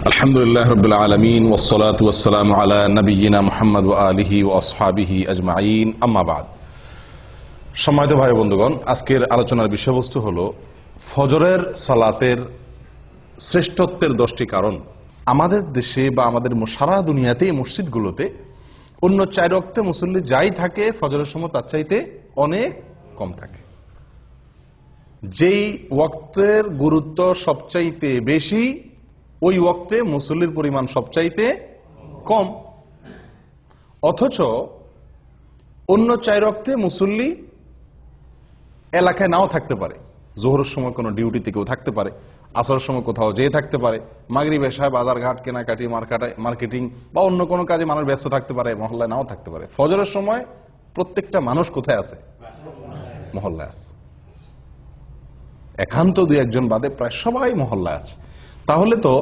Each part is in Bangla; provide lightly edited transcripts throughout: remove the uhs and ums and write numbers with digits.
আলহামদুলিল্লাহ রাব্বিল আলামিন ওয়াসসালাতু ওয়াসসালামু আলা নাবিয়িনা মুহাম্মদ ওয়া আলিহি ওয়া আসহাবিহি আজমাইন, আম্মা বাদ। সম্মানিত ভাই বন্ধুগণ, আজকের আলোচনার বিষয়বস্তু হলো ফজরের সালাতের শ্রেষ্ঠত্বের 10টি কারণ। আমাদের দেশে বা আমাদের সারা দুনিয়াতে মসজিদগুলোতে অন্য 4 ওয়াক্তে মুসল্লি যাই থাকে ফজরের সময় তার চাইতে অনেক কম থাকে। যেই ওয়াক্তের গুরুত্ব সবচাইতে বেশি ওই ওয়াক্তে মুসল্লির পরিমাণ সবচাইতে কম, অথচ অন্য 4 ওয়াক্তে মুসল্লি এলাকায় নাও থাকতে পারে। জোহরের সময় কোনো ডিউটিতে কেউ থাকতে পারে, আসরের সময় কোথাও যেয়ে থাকতে পারে, মাগরিব এশায় বাজারঘাট কেনাকাটি মার্কেটিং বা অন্য কোনো কাজে মানুষ ব্যস্ত থাকতে পারে, মহল্লায় নাও থাকতে পারে। ফজরের সময় প্রত্যেকটা মানুষ কোথায় আছে? মহল্লায় আছে। একান্ত 2-1 বাদে প্রায় সবাই মহল্লায় আছে। তাহলে তো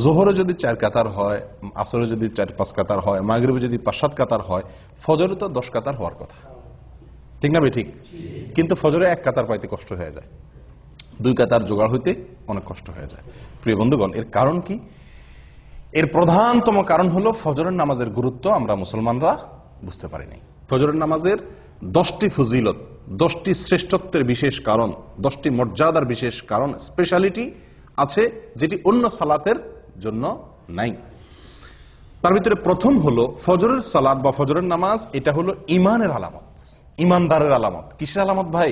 জোহরে যদি 4 কাতার হয়, আসরে যদি 4-5 কাতার হয়, মাগরিবে যদি 5-7 কাতার হয়, ফজরে তো 10 কাতার হওয়ার কথা, ঠিক না? ঠিক। কিন্তু ফজরে 1 কাতার পাইতে কষ্ট হয়ে যায়, 2 কাতার জোগাড় হইতে অনেক কষ্ট হয়ে যায়। প্রিয় বন্ধুগণ, এর কারণ কি? এর প্রধানতম কারণ হলো ফজরের নামাজের গুরুত্ব আমরা মুসলমানরা বুঝতে পারি নাই। ফজরের নামাজের 10টি ফজিলত, 10টি শ্রেষ্ঠত্বের বিশেষ কারণ, 10টি মর্যাদার বিশেষ কারণ, স্পেশালিটি আছে যেটি অন্য সালাতের জন্য নাই। তার ভিতরে প্রথম হলো ফজরের সালাত বা ফজরের নামাজ, এটা হলো ইমানের আলামত, ইমানদারের আলামত। কিসের আলামত ভাই?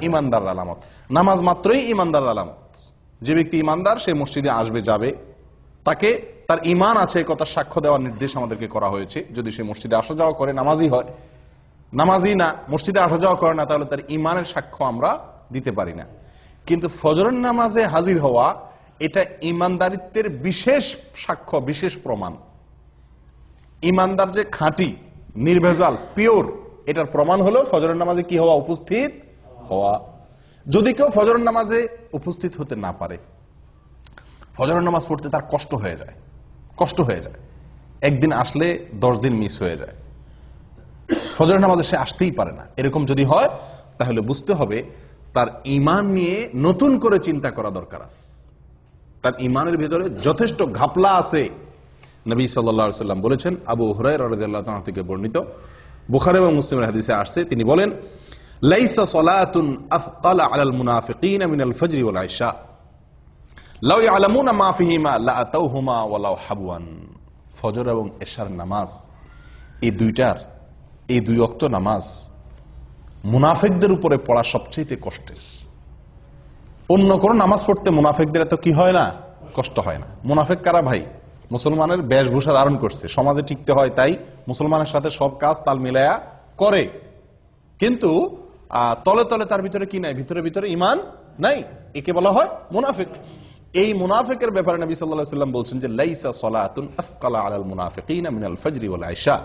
ইমানদারের আলামত। নামাজ মাত্রই ইমানদারের আলামত। যে ব্যক্তি ইমানদার সে মসজিদে আসবে, যাবে, তাকে তার ইমান আছে কথা সাক্ষ্য দেওয়ার নির্দেশ আমাদেরকে করা হয়েছে। যদি সে মসজিদে আসা যাওয়া করে, নামাজি হয়, নামাজি না, মসজিদে আসা যাওয়া করে না, তাহলে তার ইমানের সাক্ষ্য আমরা দিতে পারি না। কিন্তু ফজরের নামাজে হাজির হওয়া এটা ইমানদারিত্বের বিশেষ সাক্ষ্য, বিশেষ প্রমাণ। ইমানদার যে খাঁটি, নির্ভেজাল, পিওর, এটার প্রমাণ হলো ফজরের নামাজে কি হওয়া? উপস্থিত হওয়া। যদি কেউ ফজরের নামাজে উপস্থিত হতে না পারে, ফজরের নামাজ পড়তে তার কষ্ট হয়ে যায়, একদিন আসলে 10 দিন মিস হয়ে যায়, ফজরের নামাজে সে আসতেই পারে না, এরকম যদি হয় তাহলে বুঝতে হবে তার ইমান নিয়ে নতুন করে চিন্তা করা দরকার আছে। তার ইমানের ভিতরে যথেষ্ট ঘাপলা আছে। নবী সাল্লাল্লাহু আলাইহি ওয়াসাল্লাম বলেছেন, আবু হুরায়রা রাদিয়াল্লাহু তাআলা থেকে বর্ণিত, বুখারী এবং মুসলিমের হাদিসে আসছে, তিনি বলেন, লাইসা সালাতুন আথকালা আলাল মুনাফিকিনা মিনাল ফজরি ওয়াল ইশা লাউ ইয়ালামুনা মা ফিহিমা লাআতাউহুমা ওয়ালাউ হাবওয়ান। ফজর এবং এশার নামাজ, এই 2 ওয়াক্ত নামাজ মুনাফিকদের উপরে পড়া সবচেয়ে কষ্টের। অন্য কোন নামাজ পড়তে মুনাফিকদের এত কি হয় না? কষ্ট হয় না। মুনাফিক কারা ভাই? মুসলমানের বেশভূষা ধারণ করছে, সমাজে টিকতে হয় তাই মুসলমানের সাথে সব কাজ তাল মিলায়া করে, কিন্তু তলে তলে তার ভিতরে কি নাই? ভিতরে ইমান নাই, একে বলা হয় মুনাফিক। এই মুনাফিকের ব্যাপারে নবী সাল্লাল্লাহু আলাইহি ওয়াসাল্লাম বলছেন যে লাইসা সালাতুন আথকালা আলাল মুনাফিকিনা মিনাল ফজরি ওয়াল ইশা।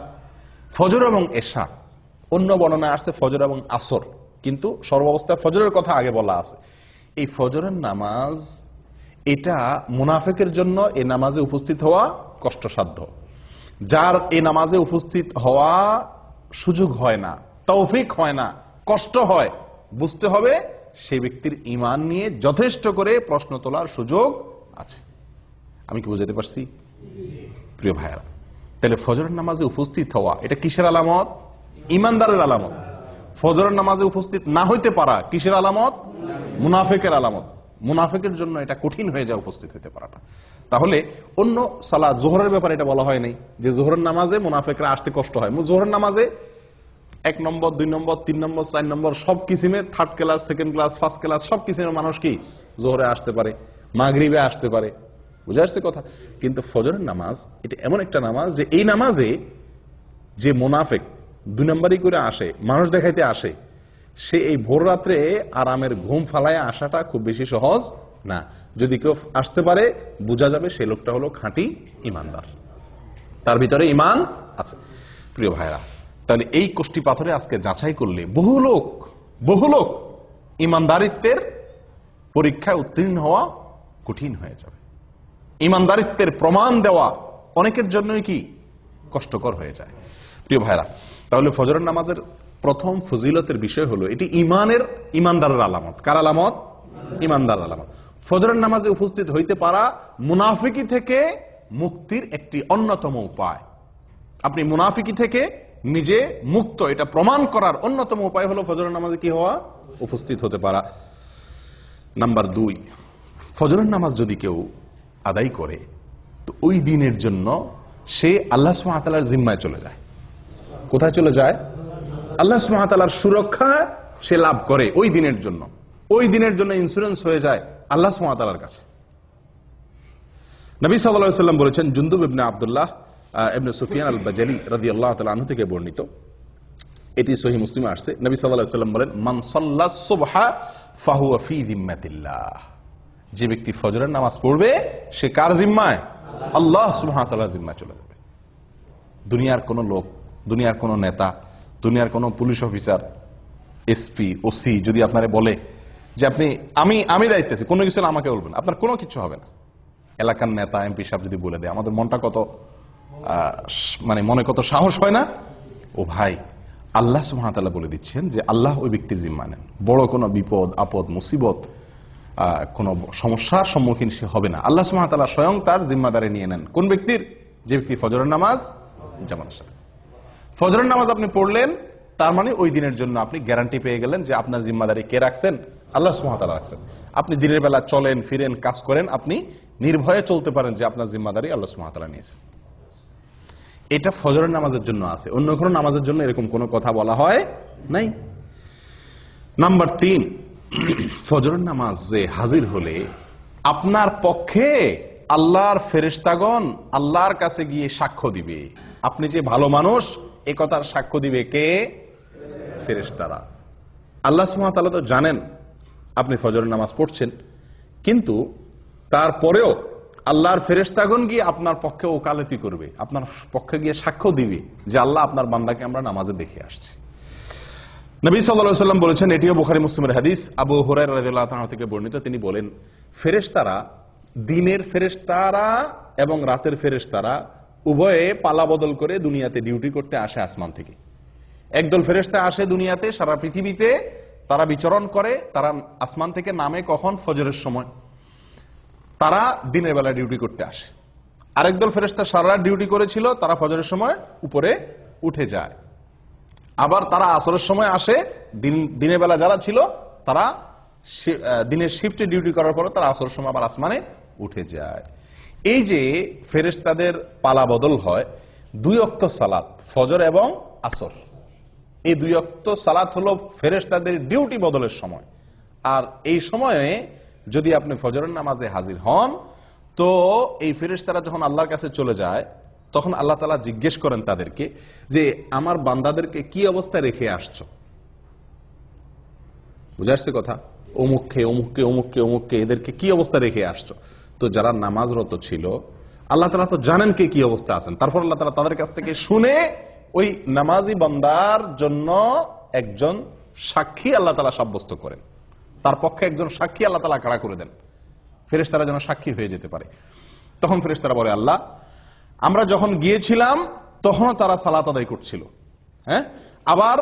ফজর এবং এশা, অন্য বর্ণনা আসছে ফজর এবং আসর, কিন্তু সর্বাবস্থায় ফজরের কথা আগে বলা আছে। এই ফজরের নামাজ এটা মুনাফিকের জন্য এই নামাজে উপস্থিত হওয়া কষ্টসাধ্য। যার এই নামাজে উপস্থিত হওয়া সুযোগ হয় না, তৌফিক হয় না, কষ্ট হয়, বুঝতে হবে সেই ব্যক্তির ইমান নিয়ে যথেষ্ট করে প্রশ্ন তোলার সুযোগ আছে। আমি কি বুঝাতে পারছি প্রিয় ভাইরা? তাহলে ফজরের নামাজে উপস্থিত হওয়া এটা কিসের আলামত? ইমানদারের আলামত। ফজরের নামাজে উপস্থিত না হইতে পারা কিসের আলামত? মুনাফিকের আলামত। মুনাফিকের জন্য এটা কঠিন হয়ে যায় উপস্থিত হইতে পারাটা। তাহলে অন্য সালাত, জোহরের ব্যাপারে এটা বলা হয় নাই যে জোহরের নামাজে মুনাফিকরা আসতে কষ্ট হয়। জোহরের নামাজে 1 নম্বর, 2 নম্বর, 3 নম্বর, 4 নম্বর সব কিসিমের, 3rd class, 2nd class, 1st class সব কিসিমের মানুষ কি জোহরে আসতে পারে, মাগরিবে আসতে পারে। বুঝে আসছে কথা? কিন্তু ফজরের নামাজ এটা এমন একটা নামাজ যে এই নামাজে যে মুনাফিক 2 নম্বরই করে আসে, মানুষ দেখাইতে আসে, সে এই ভোর রাত্রে আরামের ঘুম ফালায় আসাটা খুব বেশি সহজ না। যদি কেউ আসতে পারে বোঝা যাবে সেই লোকটা হলো খাঁটি ইমানদার, তার ভিতরে ইমান আছে। প্রিয় ভাইরা, তাহলে এই কোষ্টি পাথরে আজকে যাচাই করলে বহু লোক ইমানদারিত্বের পরীক্ষায় উত্তীর্ণ হওয়া কঠিন হয়ে যাবে। ইমানদারিত্বের প্রমাণ দেওয়া অনেকের জন্যই কি কষ্টকর হয়ে যায়। প্রিয় ভাইরা, তাহলে ফজরের নামাজের প্রথম ফজিলতের বিষয় হলো এটি ইমানদারের আলামত। কার আলামত? ইমানদার আলামত। ফজরের নামাজে উপস্থিত হইতে পারা মুনাফিকি থেকে মুক্তির একটি অন্যতম উপায়। আপনি মুনাফিকি থেকে নিজে মুক্ত, এটা প্রমাণ করার অন্যতম উপায় হলো ফজরের নামাজে কি হওয়া, উপস্থিত হতে পারা। নাম্বার 2, ফজরের নামাজ যদি কেউ আদায় করে তো ওই দিনের জন্য সে আল্লাহ সুবহানাহু ওয়া তাআলার জিম্মায় চলে যায়। কোথায় চলে যায়? আল্লাহ সুবহানাহু ওয়া তাআলার সুরক্ষা সে লাভ করে ওই দিনের জন্য। ওই দিনের জন্য ইন্স্যুরেন্স হয়ে যায় আল্লাহ সুবহানাহু ওয়া তাআলার কাছে। নবী সাল্লাল্লাহু আলাইহি ওয়াসাল্লাম বলেছেন, জুনদুব ইবনে আব্দুল্লাহ ইবনে সুফিয়ান আল-বাজালি রাদিয়াল্লাহু তাআলা আনহু থেকে বর্ণিত, এটি সহিহ মুসলিমে আসছে। নবী সাল্লাল্লাহু আলাইহি ওয়াসাল্লাম বলেন, মান সাল্লা সুবহা ফাহুয়া ফি যিম্মাতিল্লাহ। যে ব্যক্তি ফজরের নামাজ পড়বে সে কার জিম্মায়? আল্লাহ সুবহানাহু ওয়া তাআলার জিম্মায় চলে যাবে। দুনিয়ার কোন লোক, দুনিয়ার কোন নেতা, দুনিয়ার কোন পুলিশ অফিসার, এসপি, ওসি যদি আপনারে বলে যে আপনি আমি দায়িত্বে আছি, কোনো কিছু আমাকে বলবেন, আপনার কোনো কিছু হবে না। এলাকার নেতা, এমপি সাহেব যদি বলে দেয়, আমাদের মনটা কত মনে কত সাহস হয় না? ও ভাই, আল্লাহ সুবহানাহু ওয়া তাআলা বলে দিচ্ছেন যে আল্লাহ ওই ব্যক্তির জিম্মা নেন। বড় কোনো বিপদ আপদ মুসিবত, কোন সমস্যার সম্মুখীন সে হবে না। আল্লাহ সুবহানাহু ওয়া তাআলা স্বয়ং তার জিম্মাদারি নিয়ে নেন। কোন ব্যক্তির? যে ব্যক্তি ফজরের নামাজ জামাতের সাথে। ফজরের নামাজ আপনি পড়লেন, তার মানে ওই দিনের জন্য আপনি গ্যারান্টি পেয়ে গেলেন যে আপনার জিম্মাদারি কে রাখছেন? আল্লাহ সুবহানাহু ওয়া তাআলা রাখছেন। আপনি দিনের বেলা চলেন ফিরেন কাজ করেন, আপনি নির্ভয়ে চলতে পারেন যে আপনার জিম্মাদারি আল্লাহ সুবহানাহু ওয়া তাআলা নিয়েছেন। এটা ফজরের নামাজের জন্য আছে, অন্য কোনো নামাজের জন্য এরকম কোনো কথা বলা হয় নাই। নাম্বার 3, ফজরের নামাজে হাজির হলে আপনার পক্ষে আল্লাহর ফেরেশতাগণ আল্লাহর কাছে গিয়ে সাক্ষ্য দিবে। আপনি যে ভালো মানুষ এ কথার সাক্ষ্য দিবে কে? ফেরেশতারা। আল্লাহ সুবহানাহু ওয়া তাআলা তো জানেন আপনি ফজরের নামাজ পড়ছেন, কিন্তু তারপরেও আল্লাহর ফেরেশতাগণ গিয়ে আপনার পক্ষে ওকালতি করবে, আপনার পক্ষে গিয়ে সাক্ষ্য দিবে যে আল্লাহ আপনার বান্দাকে আমরা নামাজে দেখে আসছি। নবী সাল্লাল্লাহু আলাইহি ওয়াসাল্লাম বলেছেন, এটিও বুখারী মুসলিমের হাদিস, আবু হুরায়রা রাদিয়াল্লাহু তাআলা থেকে বর্ণিত, তিনি বলেন, ফেরেশতারা, দিনের ফেরেশতারা এবং রাতের ফেরেশতারা উভয়ে পালা বদল করে দুনিয়াতে ডিউটি করতে আসে আসমান থেকে। একদল ফেরেশতা আসে দুনিয়াতে, সারা পৃথিবীতে তারা বিচরণ করে। তারা আসমান থেকে নামে কখন? ফজরের সময়। তারা দিনের বেলা ডিউটি করতে আসে। আরেকদল ফেরেশতা সারা রাত ডিউটি করেছিল, তারা ফজরের সময় উপরে উঠে যায়। আবার তারা আসরের সময় আসে, দিনের বেলা যারা ছিল তারা দিনের শিফটে ডিউটি করার পরে তারা আসরের সময় আবার আসমানে উঠে যায়। এই যে ফেরেশতাদের পালা বদল হয়, 2 ওয়াক্ত সালাত, ফজর এবং আসর, এই 2 ওয়াক্ত সালাত হলো ফেরেশতাদের ডিউটি বদলের সময়। আর এই সময়ে যদি আপনি ফজরের নামাজে হাজির হন, তো এই ফেরেশতারা যখন আল্লাহর কাছে চলে যায়, তখন আল্লাহ তাআলা জিজ্ঞেস করেন তাদেরকে যে আমার বান্দাদেরকে কি অবস্থায় রেখে আসছো? বুঝে আসছে কথা? অমুককে অমুককে অমুককে অমুককে এদেরকে কি অবস্থা রেখে আসছো? তো যারা নামাজরত ছিল, আল্লাহ তাআলা তো জানেন কে কি অবস্থা আছেন। তারপর আল্লাহ তাআলা তাদের কাছ থেকে শুনে ওই নামাজি বান্দার জন্য একজন সাক্ষী আল্লাহ তাআলা সাব্যস্ত করেন, তার পক্ষে একজন সাক্ষী আল্লাহ তাআলা খাড়া করে দেন, ফেরেশতারা যেন সাক্ষী হয়ে যেতে পারে। তখন ফেরেশতারা বলে, আল্লাহ, আমরা যখন গিয়েছিলাম তখনও তারা সালাত আদায় করছিল, হ্যাঁ, আবার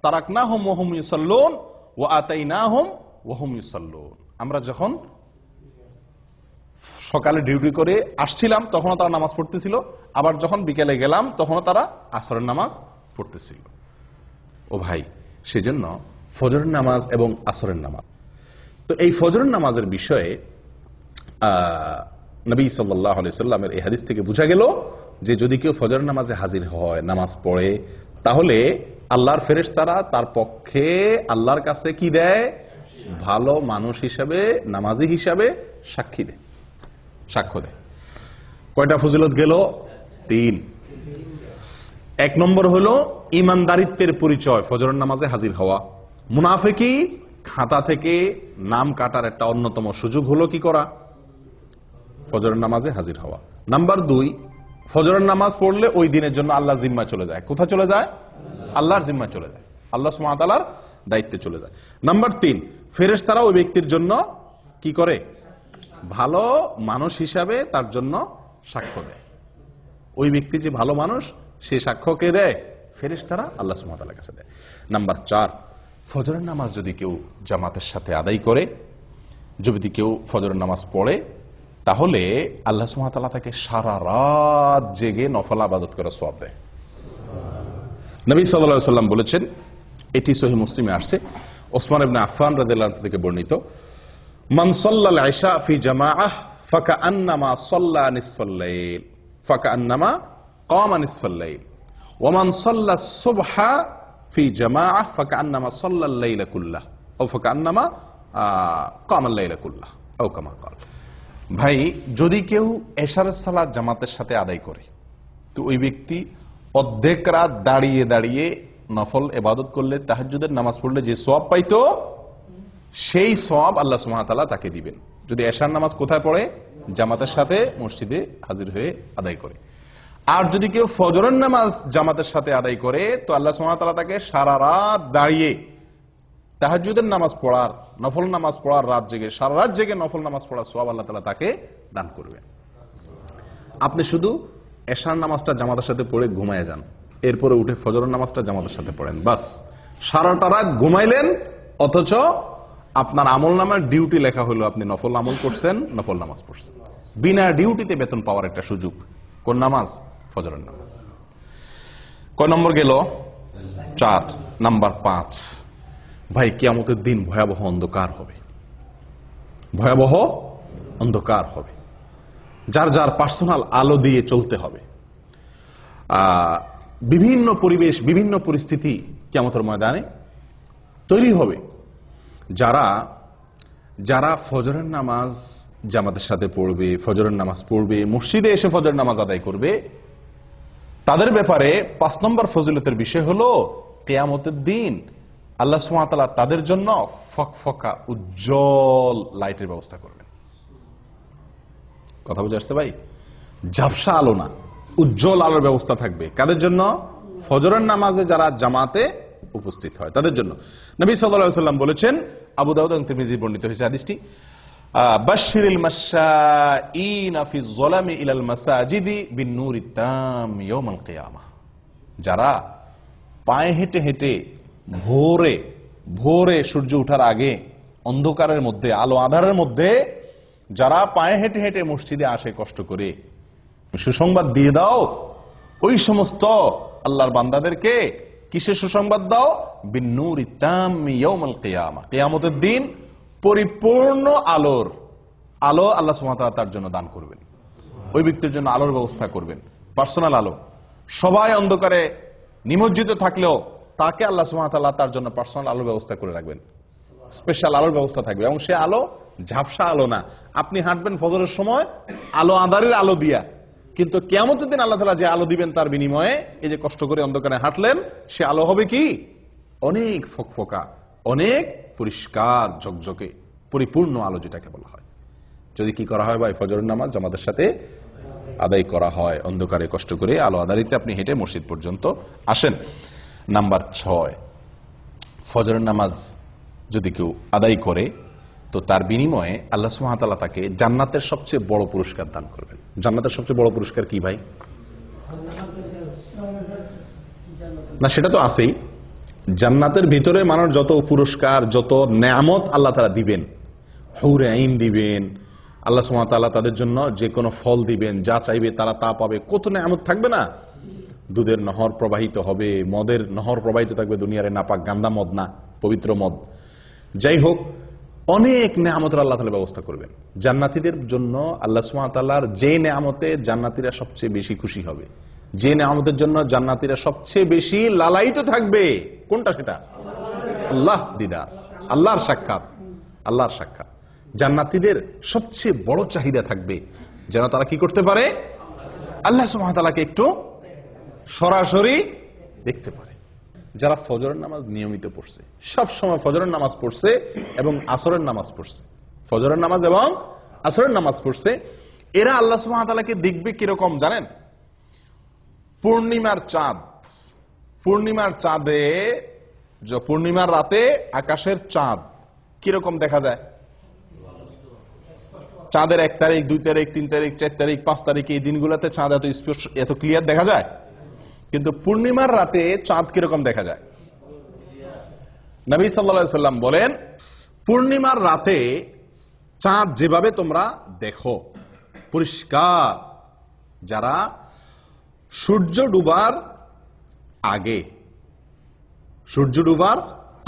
তারাকনাহুম ওয়া হুম ইউসাল্লুন ওয়া আতাইনাহুম ওয়া হুম ইউসাল্লুন। আমরা যখন সকালে ডিউটি করে আসছিলাম তখনও তারা নামাজ পড়তেছিল, আবার যখন বিকেলে গেলাম তখনও তারা আসরের নামাজ পড়তেছিল। ও ভাই, সেজন্য ফজরের নামাজ এবং আসরের নামাজ, তো এই ফজরের নামাজের বিষয়ে নবী সাল্লাল্লাহু আলাইহি সাল্লামের এই হাদিস থেকে বোঝা গেল যে যদি কেউ ফজরের নামাজে হাজির হয়, নামাজ পড়ে, তাহলে আল্লাহর ফেরেশতারা তার পক্ষে আল্লাহর কাছে কি দেয়? ভালো মানুষ হিসাবে, নামাজি হিসাবে সাক্ষী দেয়, সাক্ষ্য দেয়। কয়টা ফজিলত গেল? 3। 1 নম্বর হলো ইমানদারিত্বের পরিচয়, ফজরের নামাজে হাজির হওয়া। মুনাফিকি খাতা থেকে নাম কাটার একটা অন্যতম সুযোগ হলো কি করা? ফজরের নামাজে হাজির হওয়া। নাম্বার 2, ফজরের নামাজ পড়লে ওই দিনের জন্য আল্লাহর জিম্মায় চলে যায়। কোথায় চলে যায়? আল্লাহর জিম্মায় চলে যায়, আল্লাহ সুবহানাহু ওয়া তাআলার দায়িত্বে চলে যায়। নাম্বার 3, ফেরেশতারা ওই ব্যক্তির জন্য কি করে? ভালো মানুষ হিসাবে তার জন্য সাক্ষ্য দেয়। ওই ব্যক্তি যে ভালো মানুষ, সে সাক্ষ্য কে দেয়? ফেরেশতারা আল্লাহ সুবহানাহু ওয়া তাআলার কাছে দেয়। নাম্বার 4, ফজরের নামাজ যদি কেউ জামাতের সাথে আদায় করে, যদি কেউ ফজরের নামাজ পড়ে তাহলে আল্লাহ সুবহানাহু ওয়া তাআলা তাকে সারা রাত জেগে নফল ইবাদত করার সওয়াব দেয়। নবী সাল্লাল্লাহু আলাইহি ওয়াসাল্লাম বলেছেন, এটি সহিহ মুসলিমে আসছে, ওসমান ইবনে আফফান রাদিয়াল্লাহু আনহু থেকে বর্ণিত, মান সাল্লাল ইশা ফি জামাআহ ফাকান্নামা সাল্লা নিসফাল লাইল ফাকান্নামা কামা নিসফাল লাইল ওয়া মান সাল্লাস সুবহা ফি জামাআহ ফাকান্নামা সাল্লাল লাইলা কুল্লাহ আও ফাকান্নামা কামাল লাইলা কুল্লাহ আও কামা ক্বাল। ভাই, যদি কেউ এশারের সালাত জামাতের সাথে আদায় করে তো ওই ব্যক্তি অর্ধেক রাত দাঁড়িয়ে দাঁড়িয়ে নফল ইবাদত করলে, তাহাজ্জুদের নামাজ পড়লে যে সওয়াব পাইতো সেই সওয়াব আল্লাহ সুবহানাহু ওয়া তাআলা তাকে দিবেন। যদি এশার নামাজ কোথায় পড়ে? জামাতের সাথে মসজিদে হাজির হয়ে আদায় করে। আর যদি কেউ ফজরের নামাজ জামাতের সাথে আদায় করে তো আল্লাহ সুবহানাহু ওয়া তাআলা তাকে সারা রাত দাঁড়িয়ে তাহাজ্জুদের নামাজ পড়ার, নফল নামাজ পড়ার, রাত জেগে সারা রাত জেগে নফল নামাজ পড়ার সওয়াব আল্লাহ তাআলা তাকে দান করবেন। আপনি শুধু এশার নামাজটা জামাতের সাথে পড়ে ঘুমায় যান, এরপরে উঠে ফজরের নামাজটা জামাতের সাথে পড়েন, বাস সারাটা রাত ঘুমাইলেন, অথচ আপনার আমল নামার ডিউটি লেখা হলো আপনি নফল আমল করছেন, নফল নামাজ পড়ছেন। বিনা ডিউটিতে বেতন পাওয়ার একটা সুযোগ। কোন নামাজ? ফজরের নামাজ। কয় নম্বর গেল? 4। নাম্বার 5, ভাই কিয়ামতের দিন ভয়াবহ অন্ধকার হবে, ভয়াবহ অন্ধকার হবে। যার যার পার্সোনাল আলো দিয়ে চলতে হবে। বিভিন্ন পরিবেশ, বিভিন্ন পরিস্থিতি কিয়ামতের ময়দানে তৈরি হবে। যারা যারা ফজরের নামাজ জামাতের সাথে পড়বে, ফজরের নামাজ পড়বে, মসজিদে এসে ফজরের নামাজ আদায় করবে, তাদের ব্যাপারে 5 নম্বর ফজিলতের বিষয় হলো কিয়ামতের দিন আল্লাহ সুবহানাহু ওয়া তাআলা তাদের জন্য ফকফকা উজ্জ্বল লাইটের ব্যবস্থা করবেন। কথা বুঝে আসছে ভাই? ঝাপসা আলো না, উজ্জ্বল আলোর ব্যবস্থা থাকবে। কাদের জন্য? ফজরের নামাজে যারা জামাতে উপস্থিত হয় তাদের জন্য। নবী সাল্লাল্লাহু আলাইহি ওয়াসাল্লাম বলেছেন, আবু দাউদ এবং তিরমিজি বর্ণিত হয়েছে হাদিসটি, বাশশিরিল মাশাঈনা ফি যলামি ইলাল মাসাজিদি বিন নূরিত তাম ইয়াউমাল কিয়ামাহ। যারা পায়ে হেঁটে হেঁটে ভোরে ভোরে সূর্য ওঠার আগে অন্ধকারের মধ্যে, আলো আঁধারের মধ্যে যারা পায়ে হেঁটে হেঁটে মসজিদে আসে কষ্ট করে, সুসংবাদ দিয়ে দাও ওই সমস্ত আল্লাহর বান্দাদেরকে। কিসের সুসংবাদ দাও? বিন-নূরি তাম ইয়াউমাল কিয়ামা, কিয়ামতের দিন পরিপূর্ণ আলোর আলো আল্লাহ সুবহানাহু ওয়া তাআলা তার জন্য দান করবেন। ওই ব্যক্তির জন্য আলোর ব্যবস্থা করবেন, পার্সোনাল আলো। সবাই অন্ধকারে নিমজ্জিত থাকলেও তাকে আল্লাহ সুবহানাহু ওয়া তাআলা তার জন্য পার্সোনাল আলোর ব্যবস্থা করে রাখবেন, স্পেশাল আলোর ব্যবস্থা থাকবে। এবং সে আলো ঝাপসা আলো না। আপনি হাঁটবেন ফজরের সময় আলো আঁধারের আলো দিয়া, কিন্তু কিয়ামতের দিন আল্লাহ তাআলা যে আলো দিবেন তার বিনিময়ে এই যে কষ্ট করে অন্ধকারে হাঁটলেন, সে আলো হবে কি? অনেক ফকফকা, অনেক পরিষ্কার ঝকঝকে পরিপূর্ণ আলো, যেটাকে বলা হয়। যদি কি করা হয় ভাই? ফজরের নামাজ জামাতের সাথে আদায় করা হয়, অন্ধকারে কষ্ট করে আলো আধারিতে আপনি হেঁটে মসজিদ পর্যন্ত আসেন। নাম্বার 6, ফজরের নামাজ যদি কেউ আদায় করে তো তার বিনিময়ে আল্লাহ সুবহানাহু ওয়া তাআলা তাকে জান্নাতের সবচেয়ে বড় পুরস্কার দান করবেন। জান্নাতের সবচেয়ে বড় পুরস্কার কি ভাই? না, সেটা তো আছেই। জান্নাতের ভিতরে মানুষ যত পুরস্কার, যত নেয়ামত আল্লাহ তাআলা দিবেন, হুরে আইন দিবেন, আল্লাহ সুবহানাহু ওয়া তাআলা তাদের জন্য যে কোনো ফল দিবেন, যা চাইবে তারা তা পাবে। কত নেয়ামত থাকবে না? দুধের নহর প্রবাহিত হবে, মদের নহর প্রবাহিত থাকবে, দুনিয়ারে নাপাক গান্দা মদ না, পবিত্র মদ। যাই হোক, অনেক নেয়ামতের আল্লাহ তাআলা ব্যবস্থা করবেন জান্নাতীদের জন্য। আল্লাহ সুবহানাহু ওয়া তাআলার যে নেয়ামতে জান্নাতীরা সবচেয়ে বেশি খুশি হবে, যে নেয়ামতের জন্য জান্নাতীরা সবচেয়ে বেশি লালায়িত থাকবে, কোনটা সেটা? আল্লাহ দিদার, আল্লাহর সাক্ষাৎ, আল্লাহর সাক্ষাৎ। জান্নাতীদের সবচেয়ে বড় চাহিদা থাকবে যেন তারা কি করতে পারে? আল্লাহ সুবহানাহু ওয়া তাআলাকে একটু সরাসরি দেখতে পারে। যারা ফজরের নামাজ নিয়মিত পড়ছে, সব সময় ফজরের নামাজ পড়ছে এবং আসরের নামাজ পড়ছে, ফজরের নামাজ এবং আসরের নামাজ পড়ছে, এরা আল্লাহ সুবহানাহু ওয়া তাআলাকে দেখবে কিরকম জানেন? পূর্ণিমার চাঁদ, পূর্ণিমার চাঁদে, পূর্ণিমার রাতে আকাশের চাঁদ কিরকম দেখা যায়? চাঁদের 1 তারিখ, 2 তারিখ, 3 তারিখ, 4 তারিখ, 5 তারিখ, এই দিনগুলোতে চাঁদ এত স্পষ্ট, এত ক্লিয়ার দেখা যায়। কিন্তু পূর্ণিমার রাতে চাঁদ কিরকম দেখা যায়? নবী সাল্লাল্লাহু আলাইহি ওয়াসাল্লাম বলেন, পূর্ণিমার রাতে চাঁদ যেভাবে তোমরা দেখো পরিষ্কার, যারা সূর্য ডুবার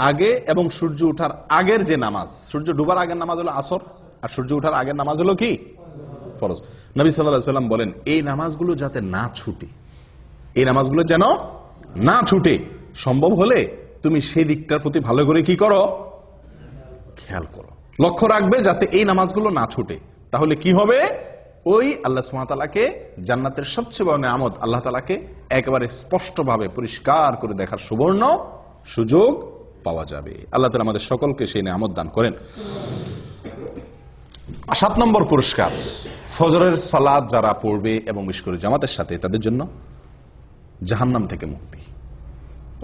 আগে এবং সূর্য ওঠার আগের যে নামাজ, সূর্য ডুবার আগের নামাজ হলো আসর, আর সূর্য ওঠার আগের নামাজ হলো কি? ফরজ। নবী সাল্লাল্লাহু আলাইহি ওয়াসাল্লাম বলেন এই নামাজগুলো যাতে না ছুটে, এই নামাজগুলো যেন না ছুটে, সম্ভব হলে তুমি সেই দিকটার প্রতি ভালো করে কি করো? খেয়াল করো, লক্ষ্য রাখবে যাতে এই নামাজগুলো না ছুটে। তাহলে কি হবে? ওই আল্লাহ সুবহানাহু ওয়া তাআলাকে, জান্নাতের সবচেয়ে বড় নিয়ামত আল্লাহ তাআলাকে একেবারে স্পষ্টভাবে পরিষ্কার করে দেখার সুবর্ণ সুযোগ পাওয়া যাবে। আল্লাহ তাআলা আমাদের সকলকে সেই নিয়ামত দান করেন। 7 নম্বর পুরস্কার, ফজরের সালাত যারা পড়বে এবং বিশেষ করে জামাতের সাথে, তাদের জন্য জাহান্নাম থেকে মুক্তি।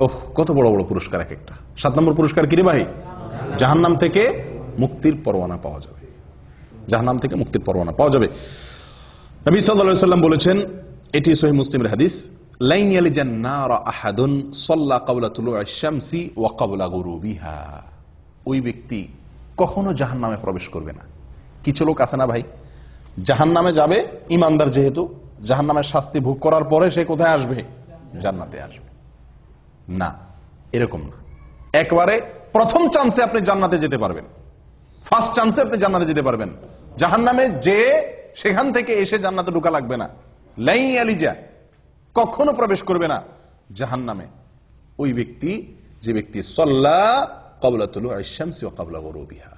ওহ, কত বড় বড় পুরস্কার এক একটা। 7 নম্বর পুরস্কার কি রে ভাই? জাহান্নাম থেকে মুক্তির পরোয়ানা পাওয়া যাবে, জাহান্নাম থেকে মুক্তির পরোয়ানা পাওয়া যাবে। নবী সাল্লাল্লাহু আলাইহি ওয়াসাল্লাম বলেছেন, এটি সহিহ মুসলিমের হাদিস, লাইন ইয়ালিজান নার আহাদুন সাল্লা ক্বাবলা তুলুইশ শামসি ওয়া ক্বাবলা গুরুবিহা। ওই ব্যক্তি কখনো জাহান্নামে প্রবেশ করবে না। কিছু লোক আছে না ভাই, জাহান্নামে যাবে, ইমানদার যেহেতু, জাহান্নামের শাস্তি ভোগ করার পরে সে কোথায় আসবে? জান্নাতে আসবে। না, এরকম না। একবারে প্রথম চান্সে আপনি জান্নাতে যেতে পারবেন, ফার্স্ট চান্সে আপনি জান্নাতে যেতে পারবেন। জাহান্নামে যে সেখান থেকে এসে জান্নাতে ঢোকা লাগবে না। লাই আলিজা, কখনো প্রবেশ করবে না জাহান্নামে ওই ব্যক্তি, যে ব্যক্তি সাল্লা ক্বাবলা তুলুইশ শামসি ওয়া ক্বাবলা গুরুবিহা,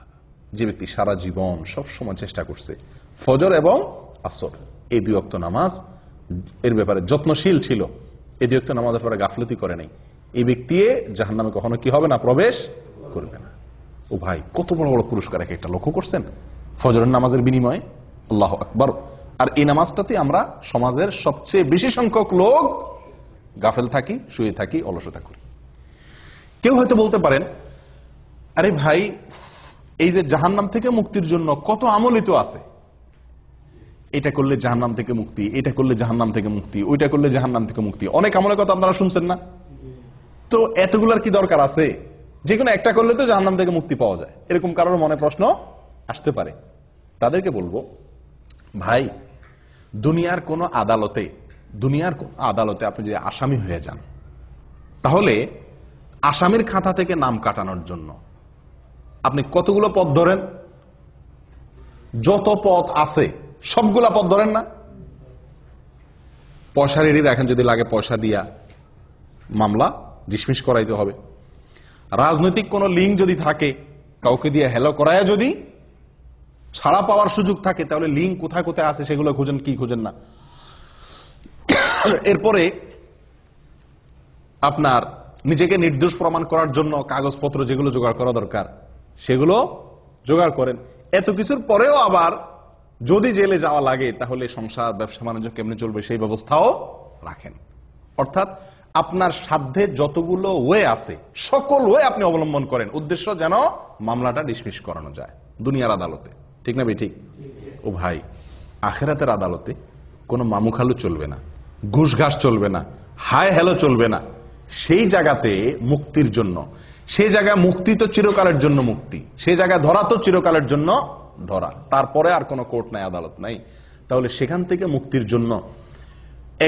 যে ব্যক্তি সারা জীবন সব সময় চেষ্টা করছে ফজর এবং আসর এই 2 ওয়াক্ত নামাজ এর ব্যাপারে যত্নশীল ছিল, এই 2 ওয়াক্ত নামাজের পরে গাফলতি করে নাই, এই ব্যক্তি জাহান্নামে কখনো কি হবে না? প্রবেশ করবে না। ও ভাই, কত বড় বড় পুরস্কার এক একটা, লক্ষ্য করছেন? ফজরের নামাজের বিনিময়ে, আল্লাহু আকবার। আর এই নামাজটাতে আমরা সমাজের সবচেয়ে বেশি সংখ্যক লোক গাফেল থাকি, শুয়ে থাকি, অলসতা করি। কেউ হয়তো বলতে পারেন, আরে ভাই, এই যে জাহান্নাম থেকে মুক্তির জন্য কত আমলই তো আছে, এটা করলে জাহান্নাম থেকে মুক্তি, এটা করলে জাহান্নাম থেকে মুক্তি, ওইটা করলে জাহান্নাম থেকে মুক্তি, অনেক আমলের কথা আপনারা শুনছেন না? তো এতগুলার কি দরকার আছে? যে কোনো একটা করলে তো জাহান্নাম থেকে মুক্তি পাওয়া যায়, এরকম কারোর মনে প্রশ্ন আসতে পারে। তাদেরকে বলবো, ভাই, দুনিয়ার কোন আদালতে আপনি যদি আসামি হয়ে যান, তাহলে আসামির খাতা থেকে নাম কাটানোর জন্য আপনি কতগুলো পথ ধরেন? যত পথ আছে সবগুলা পথ ধরেন না? পয়সা রেডি রাখেন, যদি লাগে পয়সা দিয়া মামলা ডিসমিস করাইতে হবে। রাজনৈতিক কোন লিঙ্ক যদি থাকে, কাউকে দিয়ে হেলো করায় যদি ছাড়া পাওয়ার সুযোগ থাকে, তাহলে লিঙ্ক কোথায় কোথায় আছে সেগুলো খুঁজেন, কি খুঁজেন না। এরপরে আপনার নিজেকে নির্দোষ প্রমাণ করার জন্য কাগজপত্র যেগুলো জোগাড় করা দরকার সেগুলো জোগাড় করেন। এত কিছুর পরেও আবার যদি জেলে যাওয়া লাগে, তাহলে সংসার, ব্যবসা বাণিজ্য কেমনে চলবে সেই ব্যবস্থাও রাখেন। অর্থাৎ আপনার সাধ্যে যতগুলো ওয়ে আছে সকল ওয়ে আপনি অবলম্বন করেন, উদ্দেশ্য যেন মামলাটা ডিসমিস করানো যায় দুনিয়ার আদালতে। ঠিক না ঠিক? ও ভাই, আখিরাতের আদালতে কোনো মামুখালু চলবে না, ঘুষ ঘাস চলবে না, হায় হেলো চলবে না। সেই জায়গাতে মুক্তির জন্য, সেই জায়গায় মুক্তি তো চিরকালের জন্য মুক্তি, সেই জায়গায় ধরা তো চিরকালের জন্য ধরা, তারপরে আর কোনো কোর্ট নাই, আদালত নাই। তাহলে সেখান থেকে মুক্তির জন্য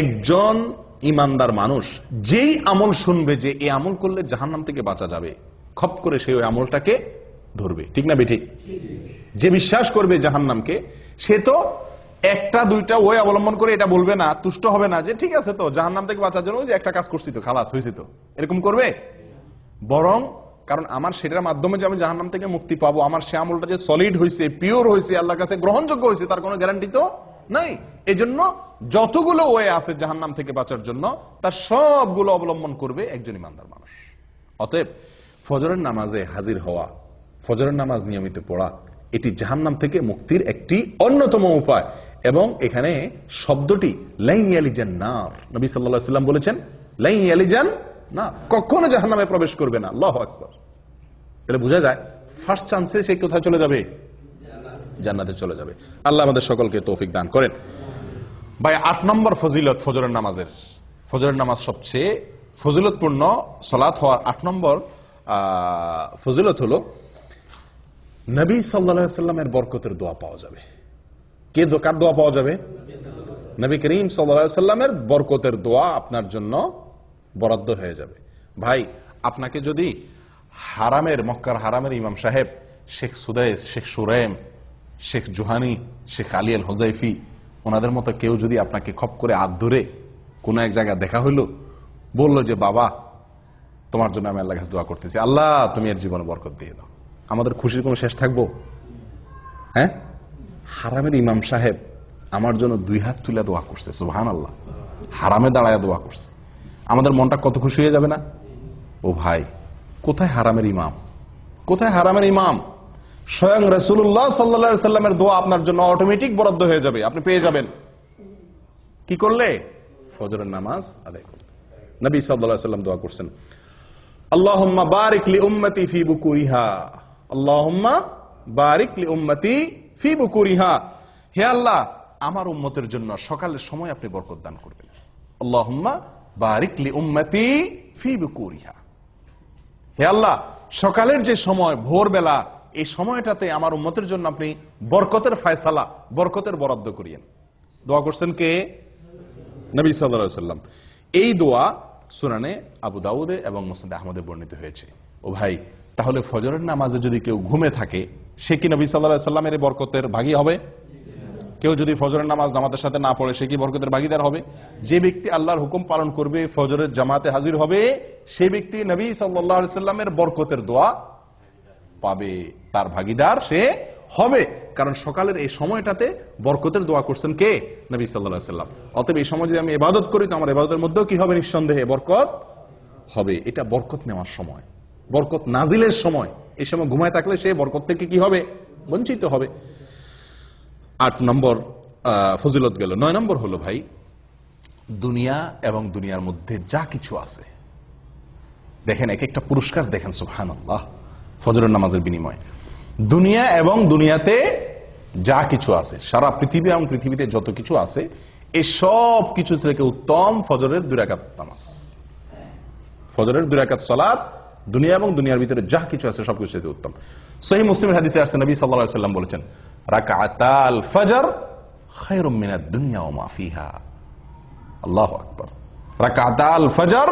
একজন ইমানদার মানুষ যেই আমল শুনবে যে এই আমল করলে জাহান্নাম থেকে বাঁচা যাবে, খপ করে সেই ওই আমলটাকে ধরবে। ঠিক না বেঠিক? যে বিশ্বাস করবে জাহান্নামকে, সে তো একটা দুইটা ওই অবলম্বন করে এটা বলবে না, তুষ্ট হবে না যে ঠিক আছে তো জাহান্নাম থেকে বাঁচার জন্য যে একটা কাজ করছি তো, খালাস হয়েছে তো, এরকম করবে। বরং কারণ আমার সেটার মাধ্যমে যে আমি জাহান্নাম থেকে মুক্তি পাবো, আমার সে আমলটা যে সলিড হয়েছে, পিওর হয়েছে, আল্লাহর কাছে গ্রহণযোগ্য হয়েছে, তার কোনো গ্যারান্টি তো নাই। এজন্য যতগুলো ওয়ে আছে জাহান্নাম থেকে বাঁচার জন্য, তার সবগুলো অবলম্বন করবে একজন ইমানদার মানুষ। অতএব ফজরের নামাজে হাজির হওয়া, ফজরের নামাজ নিয়মিত পড়া, এটি জাহান্নাম থেকে মুক্তির একটি অন্যতম উপায়। এবং এখানে শব্দটি লাই ইয়ালিজান নার, নবী সাল্লাল্লাহু আলাইহি ওয়াসাল্লাম বলেছেন লাই ইয়ালিজান না, কখনো জাহান্নামে প্রবেশ করবে না। আল্লাহু আকবার। তাহলে বোঝা যায় ফার্স্ট চান্সে সে কোথায় চলে যাবে? জান্নাতে চলে যাবে। আল্লাহ আমাদের সকলকে তৌফিক দান করেন। ভাই, 8 নম্বর ফজিলত ফজরের নামাজের, ফজরের নামাজ সবচেয়ে ফজিলতপূর্ণ সালাত হওয়ার 8 নম্বর ফজিলত হলো নবী সাল্লাল্লাহু আলাইহি সাল্লামের বরকতের দোয়া পাওয়া যাবে। কে কার দোয়া পাওয়া যাবে? নবী করিম সাল্লাল্লাহু আলাইহি সাল্লামের বরকতের দোয়া আপনার জন্য বরাদ্দ হয়ে যাবে। ভাই, আপনাকে যদি হারামের, মক্কার হারামের ইমাম সাহেব শেখ সুদাইস, শেখ সুরাইম, শেখ জুহানি, শেখ আলী আল হুজাইফি, ওনাদের মতো কেউ যদি আপনাকে খপ করে হাত ধরে কোন এক জায়গায় দেখা হইলো, বললো যে বাবা তোমার জন্য আমি আল্লাহর কাছে দোয়া করতেছি, আল্লাহ তুমি এর জীবনে বরকত দিয়ে দাও, আমাদের খুশির কোনো শেষ থাকবো? হ্যাঁ, হারামের ইমাম সাহেব আমার জন্য 2 হাত তুলে দোয়া করছে, সুবহানাল্লাহ, হারামে দাঁড়ায় দোয়া করছে, আমাদের মনটা কত খুশি হয়ে যাবে না? ও ভাই, কোথায় হারামের ইমাম, কোথায় হারামের ইমাম? স্বয়ং রাসূলুল্লাহ সাল্লাল্লাহু আলাইহি সাল্লামের দোয়া আপনার জন্য অটোমেটিক বরাদ্দ হয়ে যাবে, আপনি পেয়ে যাবেন। কি করলে? ফজরের নামাজ আদায় করলে। নবী সাল্লাল্লাহু আলাইহি সাল্লাম দোয়া করছেন, আল্লাহুম্মা বারিক লি উম্মতি ফি বুকুরিহা, আল্লাহুম্মা বারিক লি উম্মতি ফি বুকুরিহা, হে আল্লাহ আমার উম্মতের জন্য সকালের সময় আপনি বরকত দান করবেন। আল্লাহুম্মা বারিক লি উম্মতি ফি বুকুরিহা, হে আল্লাহ সকালের যে সময়, ভোরবেলা, এই সময়টাতে আমার উম্মতের জন্য আপনি বরকতের ফয়সালা, বরকতের বরাদ্দ করিয়েন। দোয়া করছেন কে? নবী সাল্লাল্লাহু আলাইহি সাল্লাম। এই দোয়া সুনানে আবু দাউদে এবং মুসনাদে আহমদে বর্ণিত হয়েছে। ও ভাই, তাহলে ফজরের নামাজে যদি কেউ ঘুমে থাকে, সে কি নবী সাল্লাল্লাহু আলাইহি সাল্লামের বরকতের ভাগী হবে? কেউ যদি ফজরের নামাজ জামাতের সাথে না পড়ে, সে কি বরকতের ভাগীদার হবে? যে ব্যক্তি আল্লাহর হুকুম পালন করবে, ফজরের জামাতে হাজির হবে, সে ব্যক্তি নবী সাল্লাল্লাহু আলাইহি সাল্লামের বরকতের দোয়া পাবে, তার ভাগীদার সে হবে। কারণ সকালের এই সময়টাতে বরকতের দোয়া করছেন কে? নবী সাল্লাল্লাহু আলাইহি সাল্লাম। অতএব এই সময় যদি আমি ইবাদত করি, তো আমার ইবাদতের মধ্যেও কি হবে? নিঃসন্দেহে বরকত হবে। এটা বরকত নেওয়ার সময়, বরকত নাজিলের সময়। এই সময় ঘুমায় থাকলে সে বরকত থেকে কি হবে? বঞ্চিত হবে। 8 নম্বর ফজিলত গেল। 9 নম্বর হলো ভাই, দুনিয়া এবং দুনিয়ার মধ্যে যা কিছু আছে, দেখেন এক একটা পুরস্কার দেখেন, সুবহানাল্লাহ, ফজরের নামাজের বিনিময়ে। দুনিয়া এবং দুনিয়াতে যা কিছু আছে, সারা পৃথিবী এবং পৃথিবীতে যত কিছু আছে, এই সব কিছু থেকে উত্তম ফজরের 2 রাকাত নামাজ, ফজরের 2 রাকাত সালাত। দুনিয়া এবং দুনিয়ার ভিতরে যা কিছু আছে সবকিছু থেকে উত্তম। সহিহ মুসলিমের হাদিসে আসছে, নবী সাল্লাল্লাহু আলাইহি সাল্লাম বলেছেন, রাকাতাল ফজর খায়রুম মিনাদ দুনিয়া ওয়া মা ফিহা। আল্লাহু আকবার। রাকাতাল ফজর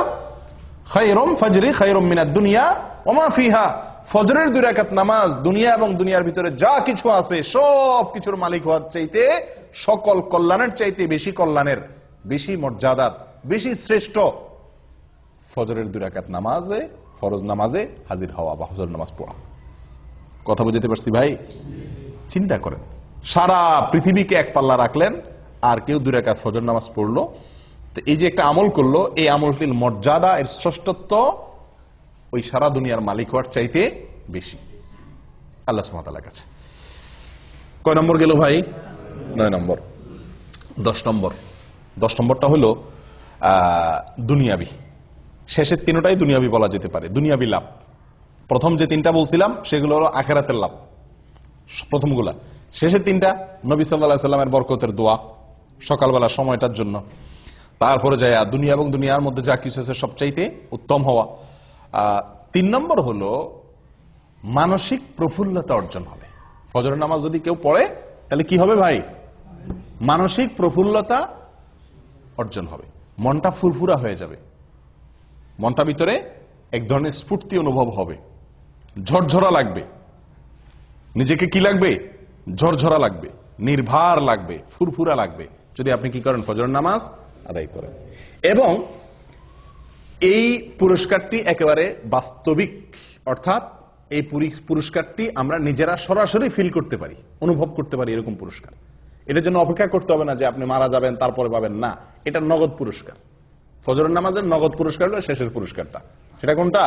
খায়রুম মিনাদ দুনিয়া ওয়া মা ফিহা। ফজরের 2 রাকাত নামাজ দুনিয়া এবং দুনিয়ার ভিতরে যা কিছু আছে সব কিছুর মালিক হওয়ার চাইতে, সকল কল্যাণের চাইতে বেশি কল্যাণের, বেশি মর্যাদার, বেশি শ্রেষ্ঠ ফজরের 2 রাকাত নামাজে, ফরজ নামাজে হাজির হওয়া বা ফজর নামাজ পড়া। কথা বুঝতে পারছি ভাই? চিন্তা করেন, সারা পৃথিবীকে এক পাল্লা রাখলেন, আর কেউ 2 রাকাত ফজর নামাজ পড়লো, তো এই যে একটা আমল করলো, এই আমলটির মর্যাদা, এর শ্রেষ্ঠত্ব ওই সারা দুনিয়ার মালিক হওয়ার চাইতে বেশি আল্লাহ সুবহানাহু ওয়া তাআলার কাছে। কয় নম্বর গেল ভাই? 9 নম্বর। 10 নম্বরটা হলো দুনিয়াবি। শেষের 3টাই দুনিয়াবি বলা যেতে পারে, দুনিয়াবি লাভ। প্রথম যে 3টা বলছিলাম সেগুলো হলো আখিরাতের লাভ, প্রথমগুলা। শেষের 3টা নবী সাল্লাল্লাহু আলাইহি সাল্লামের বরকতের দোয়া সকালবেলা সময়টার জন্য। তারপরে যায় দুনিয়া এবং দুনিয়ার মধ্যে যা কিছু আছে সবচাইতে উত্তম হওয়া। 3 নম্বর হলো মানসিক প্রফুল্লতা অর্জন হবে। ফজরের নামাজ যদি কেউ পড়ে, তাহলে কি হবে ভাই? মানসিক প্রফুল্লতা অর্জন হবে, মনটা ফুরফুরা হয়ে যাবে, মনটা ভিতরে এক ধরনের স্ফূর্তি অনুভব হবে, ঝরঝরা লাগবে, নিজেকে কি লাগবে? ঝরঝরা লাগবে, নির্ভার লাগবে, ফুরফুরা লাগবে, যদি আপনি কি করেন? ফজরের নামাজ আদায় করেন। এবং এই পুরস্কারটি একেবারে বাস্তবিক, অর্থাৎ এই পুরস্কারটি আমরা নিজেরা সরাসরি ফিল করতে পারি, অনুভব করতে পারি, এরকম পুরস্কার। এটার জন্য অপেক্ষা করতে হবে না যে আপনি মারা যাবেন তারপরে পাবেন, না, এটা নগদ পুরস্কার। ফজরের নামাজের নগদ পুরস্কার হলো শেষের পুরস্কারটা। সেটা কোনটা?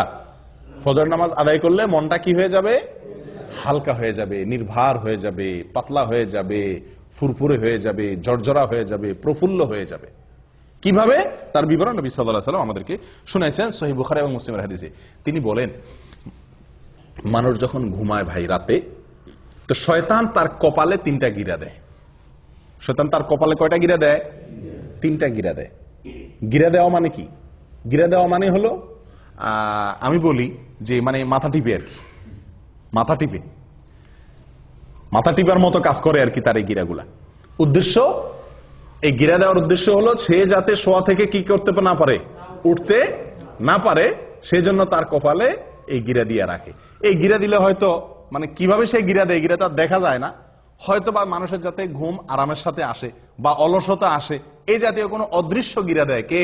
ফজর নামাজ আদায় করলে মনটা কি হয়ে যাবে? হালকা হয়ে যাবে, নির্ভার হয়ে যাবে, পাতলা হয়ে যাবে, ফুরফুরে হয়ে যাবে, ঝরঝরা হয়ে যাবে, প্রফুল্ল হয়ে যাবে। কিভাবে? তার বিবরণ নবী সাল্লাল্লাহু আলাইহি ওয়াসাল্লাম আমাদেরকে শুনাইছেন সহিহ বুখারী এবং মুসলিমের হাদিসে। তিনি বলেন, মানুষ যখন ঘুমায় ভাই রাতে, তো শয়তান তার কপালে 3টা গিরা দেয়। শয়তান তার কপালে কয়টা গিরা দেয়? 3টা গিরা দেয়। গিরা দেওয়া মানে কি? গিরা দেওয়া মানে হলো, আমি বলি যে মানে মাথা টিপে আর কি, মাথা টিপে। মাথা টিপার মতো কাজ করে আর কি তার এই গিরাগুলা। উদ্দেশ্য, এই গিরা দেওয়ার উদ্দেশ্য হলো সে যাতে শোয়া থেকে কি করতে না পারে, উঠতে না পারে, সেই জন্য তার কপালে এই গিরা দিয়ে রাখে। এই গিরা দিলে হয়তো মানে কিভাবে সে গিরা দেয়, গিরা তার দেখা যায় না, হয়তো বা মানুষের যাতে ঘুম আরামের সাথে আসে বা অলসতা আসে, এই জাতীয় কোনো অদৃশ্য গিরা দেয় কে?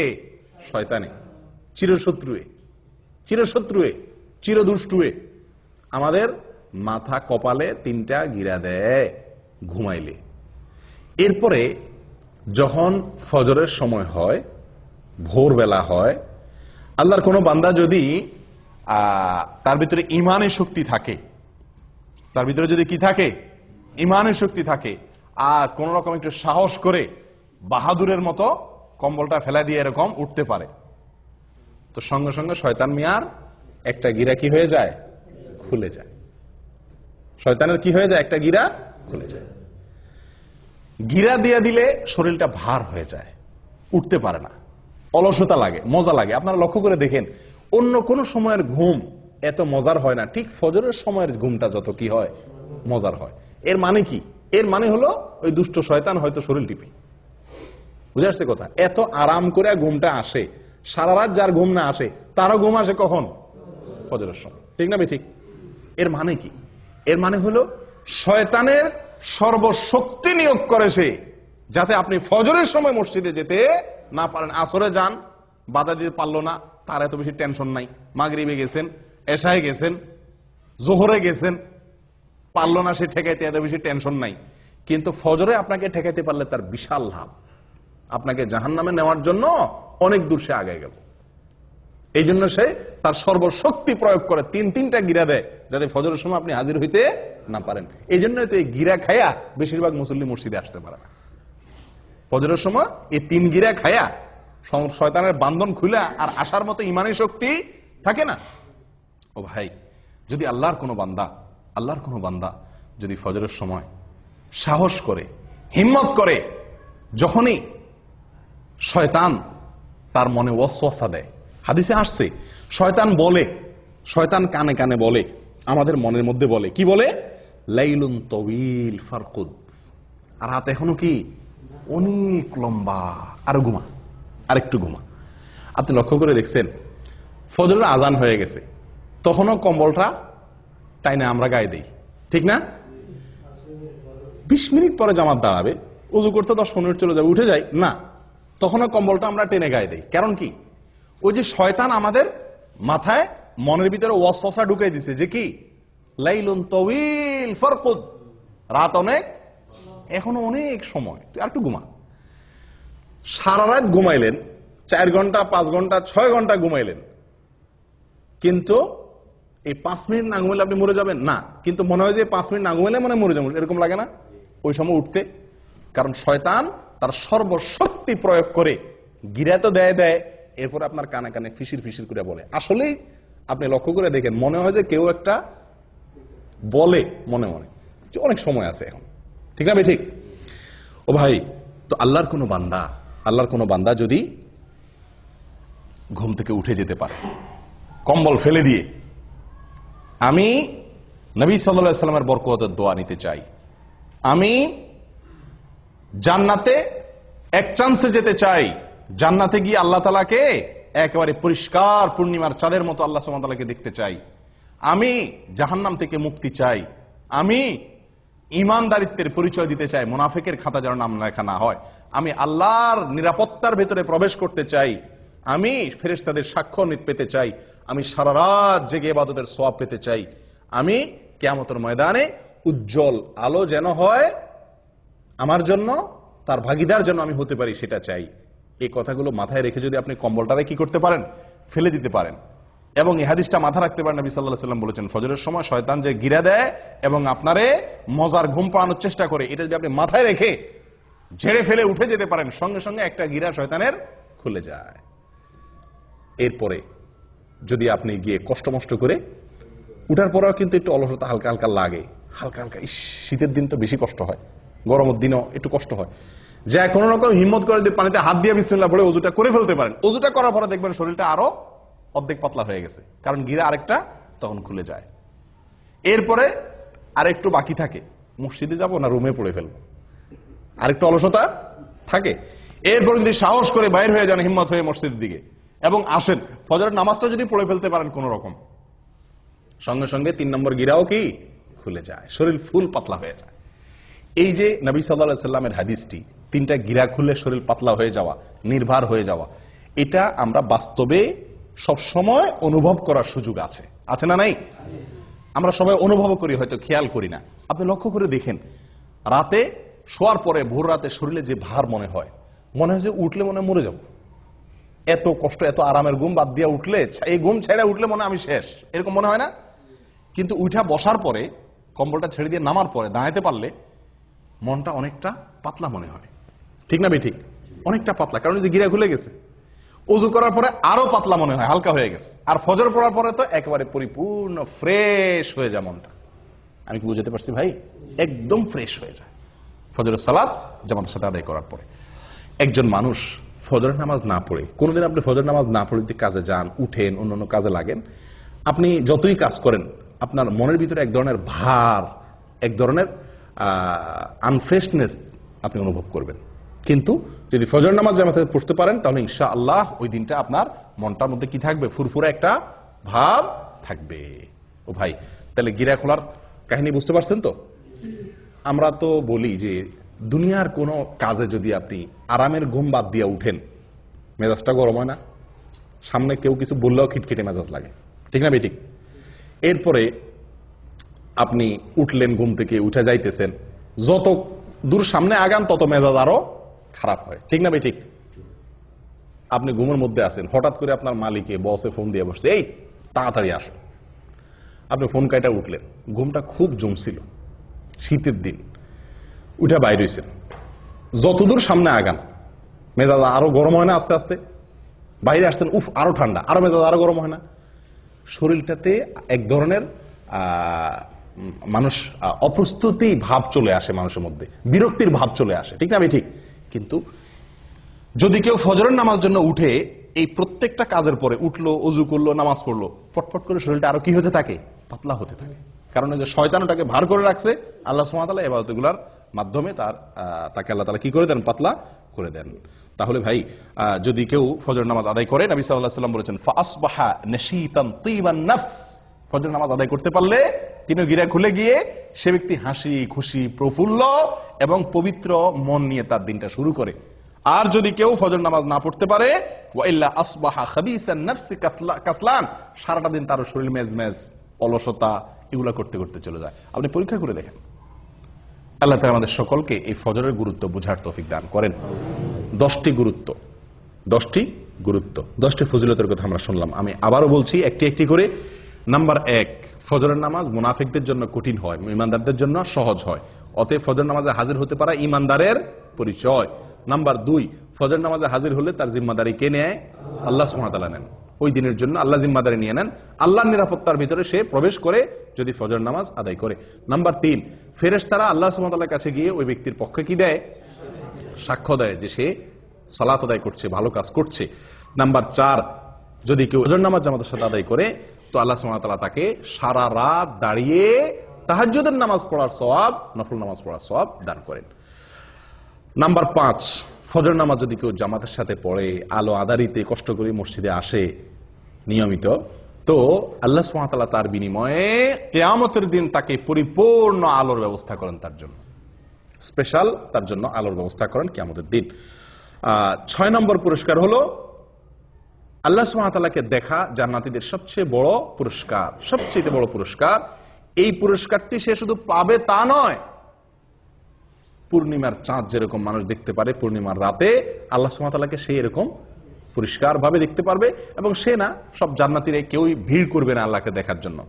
শয়তানে, চিরশত্রুয়ে, চিরশত্রুয়ে, চিরদুষ্টুয়ে আমাদের মাথা কপালে 3টা গিরা দেয় ঘুমাইলে। এরপরে যখন ফজরের সময় হয়, ভোরবেলা হয়, আল্লাহর কোনো বান্দা যদি তার ভিতরে ইমানের শক্তি থাকে, তার ভিতরে যদি কি থাকে, ইমানের শক্তি থাকে, আর কোন রকম একটু সাহস করে বাহাদুরের মতো কম্বলটা ফেলা দিয়ে এরকম উঠতে পারে, তো সঙ্গে সঙ্গে শয়তান মিয়ার একটা গিরা কি হয়ে যায়, খুলে যায়। শয়তানের কি হয়ে যায়, একটা গিরা খুলে যায়। গিরা দিয়ে দিলে শরীরটা ভার হয়ে যায়, উঠতে পারে না, অলসতা লাগে, মজা লাগে। আপনারা লক্ষ্য করে দেখেন, অন্য কোন সময়ের ঘুম এত মজার হয় না, ঠিক ফজরের সময়ের ঘুমটা যত কি হয়, মজার হয়। এর মানে কি? এর মানে হলো ওই দুষ্ট শয়তান হয়তো শরীর টিপে, বুঝে আসছে কথা? এত আরাম করে ঘুমটা আসে, সারা রাত যার ঘুম না আসে তারও ঘুম আসে কখন? ফজরের সময়, ঠিক না ঠিক? এর মানে কি? এর মানে হলো শয়তানের সর্বশক্তি নিয়োগ করে সে, যাতে আপনি ফজরের সময় মসজিদে যেতে না পারেন। আসরে যান, বাধা দিতে পারলো না, তার এত বেশি টেনশন নাই। মাগরিবে গেছেন, এশায় গেছেন, জোহরে গেছেন, পারলো না সে ঠেকাইতে, এত বেশি টেনশন নাই। কিন্তু ফজরে আপনাকে ঠেকাইতে পারলে তার বিশাল লাভ, আপনাকে জাহান্নামে নেওয়ার জন্য অনেক দূর সে আগে গেল। এই জন্য সে তার সর্বশক্তি প্রয়োগ করে 3টা গিরা দেয়, যাতে ফজরের সময় আপনি হাজির হইতে না পারেন। এই জন্য তো এই গিরা খায়া বেশিরভাগ মুসল্লি মসজিদে আসতে পারে না। ফজরের সময় এই 3 গিরা খায়া শয়তানের বান্ধন খুলে আর আসার মতো ইমানি শক্তি থাকে না। ও ভাই, যদি আল্লাহর কোনো বান্দা যদি ফজরের সময় সাহস করে, হিম্মত করে, যখনই শয়তান তার মনে ওয়াসওয়াসা দেয়, হাদিসে আসছে শয়তান কানে কানে বলে, আমাদের মনের মধ্যে বলে, কি বলে? লাইলুন তওয়িল ফারকুদ, আর রাত এখনো কি অনেক লম্বা, আরো ঘুমা, আরেকটু ঘুমা। আপনি লক্ষ্য করে দেখছেন, ফজরের আজান হয়ে গেছে, তখনও কম্বলটা টাইনে আমরা গায়ে দেই, ঠিক না? 20 মিনিট পরে জামাত দাঁড়াবে, উজু করতে 10 মিনিট চলে যাবে, উঠে যাই না, তখনও কম্বলটা আমরা টেনে গায়ে দেই। কারণ কি? ওই যে শয়তান আমাদের মাথায়, মনের ভিতরে ওয়াসওয়াসা ঢুকাই দিছে যে কি, লাইলুন তাওয়িল ফারকুদ, রাত অনেক, এখনো অনেক সময়, তুই আর একটু ঘুমা। সারা রাত ঘুমাইলেন, 4 ঘন্টা, 5 ঘন্টা, 6 ঘন্টা ঘুমাইলেন, কিন্তু এই 5 মিনিট না ঘুমাইলে আপনি মরে যাবেন না, কিন্তু মনে হয় যে 5 মিনিট না ঘুমাইলে মনে মরে যাবেন, এরকম লাগে না ওই সময় উঠতে? কারণ শয়তান তার সর্বশক্তি প্রয়োগ করে গিরা তো দেয়, এরপর আপনার কানে কানে ফিসির ফিসির করে বলে। আসলেই আপনি লক্ষ্য করে দেখেন, মনে হয় যে কেউ একটা বলে মনে মনে যে অনেক সময় আছে এখন, ঠিক না ঠিক? ও ভাই, তো আল্লাহর কোনো বান্দা যদি ঘুম থেকে উঠে যেতে পারে কম্বল ফেলে দিয়ে, আমি নবী সাল্লাল্লাহু আলাইহি সাল্লামের বরকতের দোয়া নিতে চাই, আমি জান্নাতে এক চান্সে যেতে চাই, জান্নাতে গিয়ে আল্লাহ তাআলাকে একেবারে পরিষ্কার পূর্ণিমার চাঁদের মতো আল্লাহ সুবহানাহু ওয়া তাআলাকে দেখতে চাই, আমি জাহান্নাম থেকে মুক্তি চাই, আমি ঈমানদারিত্বের পরিচয় দিতে চাই, মুনাফিকের খাতা যেন নাম লেখা না হয়, আমি আল্লাহর নিরাপত্তার ভেতরে প্রবেশ করতে চাই, আমি ফেরেশতাদের সাক্ষ্য পেতে চাই, আমি সারা রাত জেগে ইবাদতের সওয়াব পেতে চাই, আমি কিয়ামতের ময়দানে উজ্জ্বল আলো যেন হয় আমার জন্য, তার ভাগীদার যেন আমি হতে পারি, সেটা চাই। এই কথাগুলো মাথায় রেখে যদি আপনি কম্বলটারে কি করতে পারেন, ফেলে দিতে পারেন, এবং এই হাদিসটা মাথা রাখতে পারেন, নবী সাল্লাল্লাহু আলাইহি ওয়াসাল্লাম বলেছেন, ফজরের সময় শয়তান যে গিরা দেয় এবং আপনারে মজার ঘুম পাড়ানোর চেষ্টা করে, এটা যদি আপনি মাথায় রেখে ঝেড়ে ফেলে উঠে যেতে পারেন, সঙ্গে সঙ্গে একটা গিরা শয়তানের খুলে যায়। এরপরে যদি আপনি গিয়ে কষ্ট করে উঠার পরেও কিন্তু একটু অলসতা হালকা হালকা লাগে, হালকা হালকা, শীতের দিন তো বেশি কষ্ট হয়, গরমের দিনও একটু কষ্ট হয়, যে কোন রকম হিম্মত করে দিয়ে পানিতে হাত দিয়ে বিসমিল্লাহ পড়ে ওযুটা করে ফেলতে পারেন। ওযুটা করার পরে দেখবেন শরীরটা আরো অর্ধেক পাতলা হয়ে গেছে, কারণ গিরা আরেকটা তখন খুলে যায়। এরপরে আরেকটু বাকি থাকে, মসজিদে যাব না রুমে পড়ে ফেলবো, আরেকটু অলসতা থাকে। এরপর যদি সাহস করে বাইর হয়ে যান হিম্মত হয়ে মসজিদের দিকে এবং আসেন, ফজরের নামাজটা যদি পড়ে ফেলতে পারেন কোন রকম, সঙ্গে সঙ্গে 3 নম্বর গিরাও কি খুলে যায়, শরীর ফুল পাতলা হয়ে যায়। এই যে নবী সাল্লাল্লাহু আলাইহি সাল্লামের হাদিসটি, 3টা গিরা খুলে শরীর পাতলা হয়ে যাওয়া, নির্ভর হয়ে যাওয়া, এটা আমরা বাস্তবে সব সময় অনুভব করার সুযোগ আছে, আছে না নাই? আমরা সবাই অনুভব করি, হয়তো খেয়াল করি না। আপনি লক্ষ্য করে দেখেন, রাতে শোয়ার পরে ভোর রাতে শরীরে যে ভার মনে হয় যে উঠলে মনে মরে যাব, এত কষ্ট, এত আরামের ঘুম বাদ দিয়ে উঠলে, এই ঘুম ছেড়ে উঠলে মনে আমি শেষ, এরকম মনে হয় না? কিন্তু উঠা বসার পরে, কম্বলটা ছেড়ে দিয়ে নামার পরে দাঁড়াতে পারলে মনটা অনেকটা পাতলা মনে হয়, ঠিক না? ঠিক, অনেকটা পাতলা, কারণ যে গিরা খুলে গেছে। ওযু করার পরে আরো পাতলা মনে হয়, হালকা হয়ে গেছে। আর ফজর পড়ার পরে তো একেবারে পরিপূর্ণ ফ্রেশ হয়ে যায় মনটা। আমি কি বুঝাতে পারছি ভাই? একদম ফ্রেশ হয়ে যায় ফজরের সালাত জামাতের সাথে আদায় করার পরে। একজন মানুষ ফজরের নামাজ না পড়ে, কোনোদিন আপনি ফজরের নামাজ না পড়ে কাজে যান, উঠেন, অন্যান্য কাজে লাগেন, আপনি যতই কাজ করেন আপনার মনের ভিতরে এক ধরনের ভার, এক ধরনের আনফ্রেশনেস আপনি অনুভব করবেন। কিন্তু যদি ফজর নামাজ জামাতে পড়তে পারেন তাহলে ইনশাআল্লাহ ওই দিনটা আপনার মনটার মধ্যে কি থাকবে? ফুরফুরে একটা ভাব থাকবে। ও ভাই, তাহলে গিরা খোলার কাহিনী বুঝতে পারছেন তো? আমরা তো বলি যে দুনিয়ার কোনো কাজে যদি আপনি আরামের ঘুম বাদ দিয়ে উঠেন, মেজাজটা গরম হয় না? সামনে কেউ কিছু বললেও খিটখিটে মেজাজ লাগে, ঠিক না? ঠিক। এরপরে আপনি উঠলেন, ঘুম থেকে উঠে যাইতেছেন, যত দূর সামনে আগান তত মেজাজ আরো খারাপ হয়, ঠিক না? ঠিক। আপনি ঘুমের মধ্যে আছেন, হঠাৎ করে আপনার মালিকে বসে ফোন দিয়ে বসছে, এই তাড়াতাড়ি আসো। আপনি ফোন কাইটা উঠলেন, ঘুমটা খুব জমছিল, শীতের দিন, উঠে বাইরে হয়েছেন, যতদূর সামনে আগান মেজাজ আরো গরম হয় না? আস্তে আস্তে বাইরে আসছেন, উফ আরো ঠান্ডা, আরো মেজাজ আরো গরম হয় না? শরীরটাতে এক ধরনের মানুষ অপ্রস্তুতি ভাব চলে আসে, মানুষের মধ্যে বিরক্তির ভাব চলে আসে, ঠিক না? ঠিক। কিন্তু যদি কেউ ফজরের নামাজ জন্য উঠে, এই প্রত্যেকটা কাজের পরে উঠলো, ওযু করলো, নামাজ পড়লো, পটপট করে শরীরটা আরো কি হতে থাকে? পাতলা হতে থাকে। কারণ যে শয়তান ওটাকে ভার করে রাখছে, আল্লাহ সুবহানাহু ওয়া তাআলা ইবাদতগুলোর মাধ্যমে তাকে আল্লাহ তাআলা কি করে দেন? পাতলা করে দেন। তাহলে ভাই, যদি কেউ ফজর নামাজ আদায় করে, নবী সাল্লাল্লাহু আলাইহি ওয়াসাল্লাম বলেছেন, ফাসবাহা নাশীতান তীবান নফস, ফজর নামাজ আদায় করতে পারলে তিনি গিরা খুলে গিয়ে সে ব্যক্তি হাসি খুশি, প্রফুল্ল এবং পবিত্র মন নিয়ে তার দিনটা শুরু করে। আর যদি কেউ ফজর নামাজ না পড়তে পারে, ওয়াইল্লা আসবাহা খাবিসান নফসি কাসলান, সারাটা দিন তার শরীর মেজমেজ, অলসতা, এগুলা করতে করতে চলে যায়। আপনি পরীক্ষা করে দেখেন। আল্লাহ তাআলা আমাদের সকলকে এই ফজরের গুরুত্ব বুঝার তৌফিক দান করেন। 10টি গুরুত্ব, 10টি ফজিলতের কথা আমরা শুনলাম। আমি আবারও বলছি একটি একটি করে। নাম্বার 1, ফজরের নামাজ মুনাফিকদের জন্য কঠিন হয়, ঈমানদারদের জন্য সহজ হয়। অতএব ফজর নামাজে হাজির হতে পারা ঈমানদারের পরিচয়। নাম্বার 2, ফজর নামাজে হাজির হলে তার জিম্মাদারি কে নেয়? আল্লাহ সুবহানাহু ওয়া তাআলা নেন। ওই দিনের জন্য আল্লাহ জিম্মাদারি নিয়ে নেন, আল্লাহর নিরাপত্তার ভিতরে সে প্রবেশ করে যদি ফজর নামাজ আদায় করে। নাম্বার 3, ফেরেশতারা আল্লাহ সুবহানাহু ওয়া তাআলার কাছে গিয়ে ওই ব্যক্তির পক্ষে কি দেয়? সাক্ষ্য দেয় যে সে সালাত আদায় করছে, ভালো কাজ করছে। নাম্বার 4, যদি কেউ ফজর নামাজ জামাতের সাথে আদায় করে তো আল্লাহ সুবহানাহু ওয়া তাআলা তাকে সারা রাত দাঁড়িয়ে তাহাজ্জুদের নামাজ পড়ার সওয়াব, নফল নামাজ পড়ার সওয়াব দান করেন। নাম্বার 5, ফজর নামাজ যদি কেউ জামাতের সাথে পড়ে, আলো আঁধারিতে কষ্ট করে মসজিদে আসে নিয়মিত, তো আল্লাহ সুবহানাহু ওয়া তাআলা তার বিনিময়ে কিয়ামতের দিন তাকে পরিপূর্ণ আলোর ব্যবস্থা করেন, তার জন্য স্পেশাল তার জন্য আলোর ব্যবস্থা করেন কিয়ামতের দিন। 6 নম্বর পুরস্কার হলো আল্লাহ সুবহানাহু ওয়া তাআলাকে দেখা জান্নাতীদের সবচেয়ে বড় পুরস্কার, সবচেয়ে বড় পুরস্কার। এই পুরস্কারটি সে শুধু পাবে তা নয়, পূর্ণিমার চাঁদ যেরকম মানুষ দেখতে পারে পূর্ণিমার রাতে, আল্লাহ সুবহানাহু ওয়া তাআলাকে সে এরকম পরিষ্কার ভাবে দেখতে পারবে। এবং সে না, সব জান্নাতীরা কেউই ভিড় করবে না আল্লাহকে দেখার জন্য।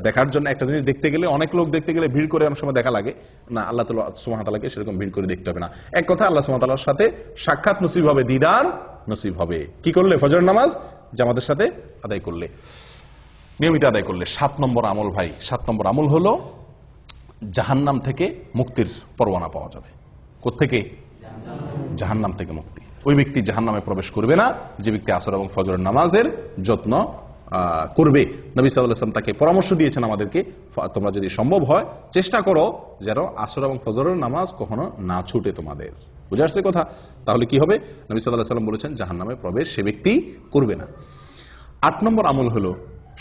দেখার জন্য একটা জিনিস দেখতে গেলে, অনেক লোক দেখতে গেলে ভিড় করে অনেক সময় দেখা লাগে না, আল্লাহ সুবহানাহু ওয়া তাআলাকে সেরকম ভিড় করে দেখতে হবে না। এক কথা, আল্লাহ সুবহানাহু ওয়া তাআলার সাথে সাক্ষাৎ নসিব হবে, দিদার নসিব হবে। কি করলে? ফজর নামাজ জামাতের সাথে আদায় করলে, নিয়মিত আদায় করলে। 7 নম্বর আমল ভাই, 7 নম্বর আমল হলো জাহান্নাম থেকে মুক্তির পরোয়ানা পাওয়া যাবে। কোত্থেকে? জাহান্নাম থেকে মুক্তি। ওই ব্যক্তি জাহান্নামে প্রবেশ করবে না যে ব্যক্তি আসর এবং ফজরের নামাজের যত্ন করবে, নবী সাল্লাল্লাহু আলাইহি ওয়াসাল্লাম তাকে পরামর্শ দিয়েছেন আমাদেরকে, তোমরা যদি সম্ভব হয় চেষ্টা করো যেন আসর এবং ফজরের নামাজ কখনো না ছুটে তোমাদের। বুঝে আসছে কথা? তাহলে কি হবে? নবী সাল্লাল্লাহু আলাইহি ওয়াসাল্লাম বলেছেন জাহান্নামে প্রবেশ সে ব্যক্তি করবে না। 8 নম্বর আমল হলো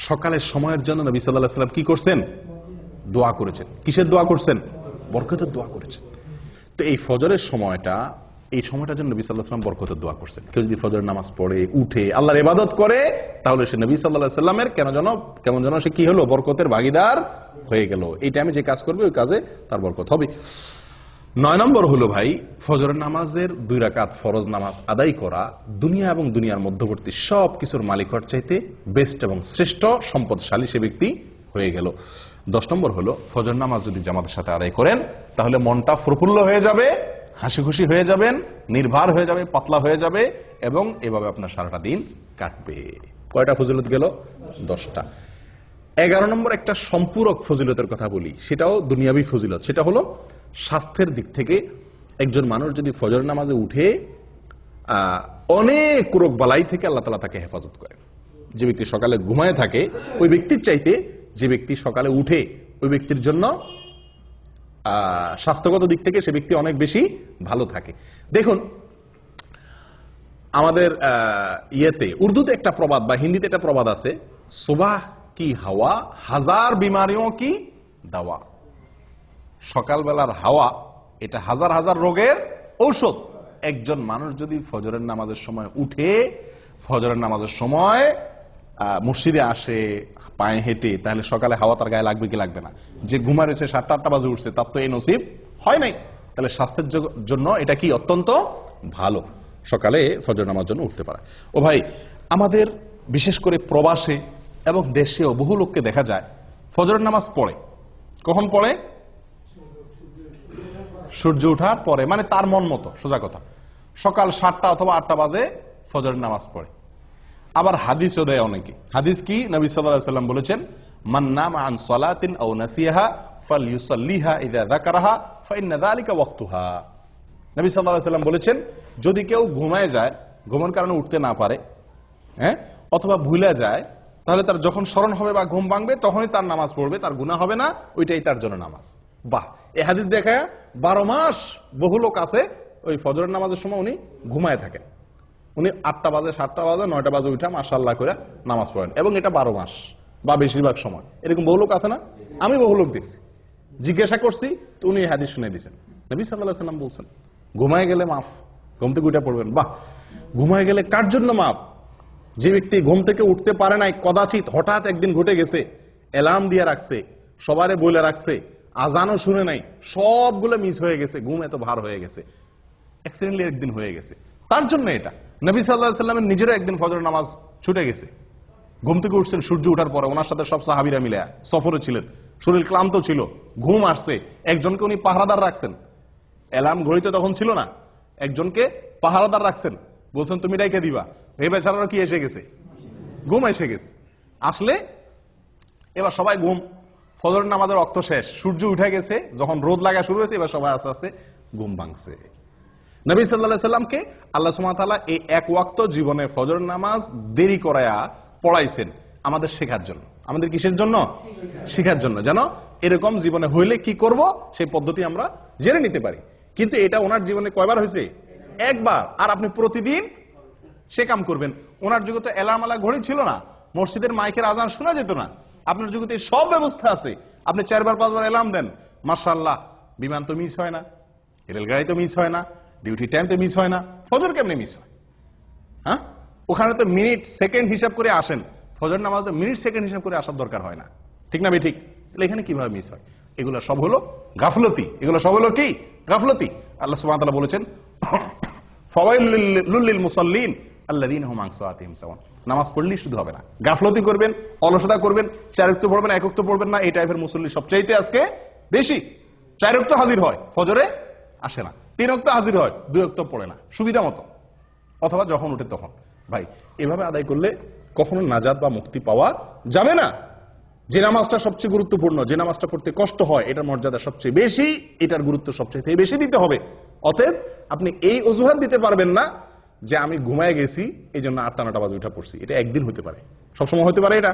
সকালের সময়ের জন্য নবী সাল্লাল্লাহু আলাইহি ওয়াসাল্লাম কি করছেন? দোয়া করেছেন। কিসের দোয়া করছেন? বরকতের দোয়া করেছেন। তো এই ফজরের সময়টা, এই সময়টার জন্য নবী সাল্লাল্লাহু আলাইহি ওয়াসাল্লাম বরকতের দোয়া করছেন। কেউ যদি ফজরের নামাজ পড়ে উঠে আল্লাহর ইবাদত করে তাহলে সে নবী সাল্লাল্লাহু আলাইহি ওয়াসাল্লামের কেমন যেন সে কি হলো? বরকতের ভাগীদার হয়ে গেল। এই টাইমে যে কাজ করবে ওই কাজে তার বরকত হবে। 9 নম্বর হলো ভাই, ফজরের নামাজের 2 রাকাত ফরজ নামাজ আদায় করা দুনিয়া এবং দুনিয়ার মধ্যবর্তী সব কিছুর মালিক হওয়ার চাইতে বেস্ট এবং শ্রেষ্ঠ সম্পদশালী সে ব্যক্তি হয়ে গেল। 10 নম্বর হলো ফজর নামাজ যদি জামাতের সাথে আদায় করেন তাহলে মনটা প্রফুল্ল হয়ে যাবে, হাসি খুশি হয়ে যাবেন, নির্ভর হয়ে যাবে, পাতলা হয়ে যাবে এবং এভাবে আপনার সারাটা দিন কাটবে। কয়টা ফজিলত গেল? 10টা। 11 নম্বর একটা সম্পূরক ফজিলতের কথা বলি, সেটাও দুনিয়াবী ফজিলত। সেটা হলো স্বাস্থ্যের দিক থেকে একজন মানুষ যদি ফজর নামাজে উঠে অনেক রোগ বালাই থেকে আল্লাহ তাআলা তাকে হেফাজত করেন। যে ব্যক্তি সকালে ঘুমায় থাকে ওই ব্যক্তির চাইতে যে ব্যক্তি সকালে উঠে ওই ব্যক্তির জন্য স্বাস্থ্যগত দিক থেকে সে ব্যক্তি অনেক বেশি ভালো থাকে। দেখুন আমাদের ইয়েতে উর্দুতে একটা প্রবাদ বা হিন্দিতে একটা প্রবাদ আছে, সুবাহ কি হাওয়া হাজার বিমারিও কি দাওয়া। সকালবেলার হাওয়া এটা হাজার হাজার রোগের ঔষধ। একজন মানুষ যদি ফজরের নামাজের সময় উঠে ফজরের নামাজের সময় মসজিদে আসে পায়ে হেঁটে, তাহলে সকালে হাওয়া তার গায়ে লাগবে কি লাগবে না? যে ঘুমা রয়েছে 7টা-8টা বাজে উঠছে তার তো এই নসিব হয় নাই। তাহলে স্বাস্থ্যের জন্য এটা কি অত্যন্ত ভালো সকালে ফজর নামাজ জন্য উঠতে পারে। ও ভাই, আমাদের বিশেষ করে প্রবাসে এবং দেশেও বহু লোককে দেখা যায় ফজরের নামাজ পড়ে। কখন পড়ে? সূর্য ওঠার পরে, মানে তার মন মতো। সোজা কথা, সকাল 7টা অথবা 8টা বাজে ফজরের নামাজ পড়ে। আবার হাদিসও দেয় অনেকে। হাদিস কি? নবী সাল্লাল্লাহু আলাইহি ওয়াসাল্লাম বলেছেন, মান নামা আন সালাতিন আও নাসিয়াহা ফালইউসাল্লিহা ইযা যাকারাহা ফাইন্না যালিকা ওয়াক্তুহা। নবী সাল্লাল্লাহু আলাইহি ওয়াসাল্লাম বলেছেন, যদি কেউ ঘুমায় যায়, ঘুমের কারণে উঠতে না পারে, অথবা ভুলে যায়, তাহলে তার যখন স্মরণ হবে বা ঘুম ভাঙবে তখনই তার নামাজ পড়বে, তার গুনাহ হবে না, ওইটাই তার জন্য নামাজ। বাহ! এই হাদিস দেখায় 12 মাস বহু লোক আছে ওই ফজরের নামাজের সময় উনি ঘুমায় থাকেন। উনি 8টা বাজে, 7টা বাজে, 9টা বাজে উঠা মাশাআল্লাহ করে নামাজ পড়েন, এবং এটা 12 মাস বা বেশিরভাগ সময়। এরকম বহু লোক আছে না? আমি বহু লোক দেখছি, জিজ্ঞাসা করছি তো উনি হাদিস শুনে দিয়েছেন। নবী সাল্লাল্লাহু আলাইহি ওয়াসাল্লাম বলছেন ঘুমায় গেলে মাফ, ঘুম থেকে উঠে পড়বেন। বাহ! ঘুমায় গেলে কার জন্য মাফ? যে ব্যক্তি ঘুম থেকে উঠতে পারে নাই, কদাচিৎ হঠাৎ একদিন ঘটে গেছে, অ্যালার্ম দিয়ে রাখছে, সবারে বলে রাখছে, আজানও শুনে নাই, সবগুলো মিস হয়ে গেছে, ঘুম এত ভার হয়ে গেছে, অ্যাক্সিডেন্টলি একদিন হয়ে গেছে, তার জন্য এটা। নবী সাল্লাল্লাহু আলাইহি ওয়াসাল্লামের নিজেরও একদিন ফজর নামাজ ছুটে গেছে। ঘুম থেকে উঠছেন সূর্য ওঠার পরে, ওনার সাথে সব সাহাবীরা মিলে সফরে ছিলেন, শরীর ক্লান্ত ছিল, ঘুম আসছে, একজনকে উনি পাহারাদার রাখছেন। অ্যালার্ম ঘড়িতে তখন ছিল না, একজনকে পাহারাদার রাখছেন, বলছেন তুমি ডাইকে দিবা। এই বেচারারও কি এসে গেছে? ঘুম এসে গেছে। আসলে এবার সবাই ঘুম, ফজরের নামাজের রক্ত শেষ, সূর্য উঠে গেছে, যখন রোদ লাগা শুরু হয়েছে এবার সবাই আস্তে আস্তে ঘুম ভাঙছে। নবী সাল্লাল্লাহু আলাইহি ওয়াসাল্লামকে আল্লাহ সুবহানাহু ওয়া তাআলা এই এক ওয়াক্ত জীবনে ফজরের নামাজ দেরি করায়া পড়াইছেন আমাদের শেখার জন্য। আমাদের কিসের জন্য? শেখার জন্য, যেন এরকম জীবনে হইলে কি করব সেই পদ্ধতি আমরা জেনে নিতে পারি। কিন্তু এটা ওনার জীবনে কয়বার হয়েছে? একবার। আর আপনি প্রতিদিন সে কাম করবেন। ওনার যুগে তো অ্যালার্ম আলা ঘড়ি ছিল না, মসজিদের মাইকের আজান শোনা যেত না। আপনার যুগে সব ব্যবস্থা আছে, আপনি 4-5বার অ্যালার্ম দেন, মাশাআল্লাহ, বিমান তো মিস হয় না, রেলগাড়ি তো মিস হয় না, ডিউটি টাইম তো মিস হয় না, ফজর কেমনে মিস হয়? হ্যাঁ, ওখানে তো মিনিট সেকেন্ড হিসাব করে আসেন, ফজর নামাজ তো মিনিট সেকেন্ড হিসাব করে আসার দরকার হয় না, ঠিক না বে ঠিক? তাহলে এখানে কিভাবে মিস হয়? এগুলো সব হলো গাফলতি, এগুলো সব হলো কি? গাফলতি। আল্লাহ সুবহানাহু ওয়া তাআলা বলেছেন, ফাওয়াইলুল লিল মুসাল্লিন আল্লাযীনা হুম আন সালাতিহিম সাহুন। নামাজ পড়লেই শুধু হবে না, গাফলতি করবেন, অলসতা করবেন, 4 ওয়াক্ত পড়বেন, 1 ওয়াক্ত পড়বেন না, এই টাইপের মুসল্লি সবচাইতে আজকে বেশি। 4 ওয়াক্ত হাজির হয়, ফজরে আসে না, 3 ওয়াক্ত হাজির হয়, 2 ওয়াক্ত পড়ে না সুবিধা মতো, অথবা যখন উঠে তখন। ভাই, এভাবে আদায় করলে কখনো নাজাত বা মুক্তি পাওয়া যাবে না। যে নামাজটা সবচেয়ে গুরুত্বপূর্ণ, যে নামাজটা পড়তে কষ্ট হয়, এটার মর্যাদা সবচেয়ে বেশি, এটার গুরুত্ব সবচেয়ে বেশি দিতে হবে। অতএব আপনি এই অজুহাত দিতে পারবেন না যে আমি ঘুমায় গেছি এই জন্য 8টা-9টা বাজে উঠা পড়ছি, এটা একদিন হতে পারে। সবসময় হতে পারে এটা?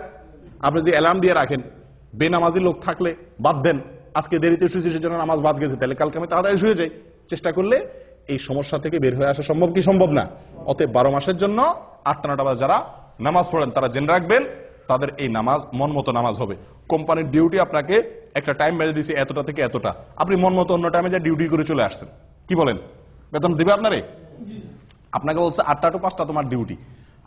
আপনি যদি অ্যালার্ম দিয়ে রাখেন, বেনামাজি লোক থাকলে বাদ দেন, আজকে দেরিতে শুয়েছি সেজন্য নামাজ বাদ গেছে, তাহলে কালকে আমি তাড়াতাড়ি শুয়ে যাই। চেষ্টা করলে এই সমস্যা থেকে বের হয়ে আসা সম্ভব কি সম্ভব না? অতএব 12 মাসের জন্য 8টা-9টা বাজে যারা নামাজ পড়েন তারা জেনে রাখবেন তাদের এই নামাজ মন মতো নামাজ হবে। কোম্পানির ডিউটি আপনাকে একটা টাইম বেঁধে দিয়েছে এতটা থেকে এতটা, আপনি মন মতো অন্য টাইমে যা ডিউটি করে চলে আসছেন, কি বলেন? বেতন দিবে আপনারে? আপনাকে বলছে 8টা টু 5টা তোমার ডিউটি,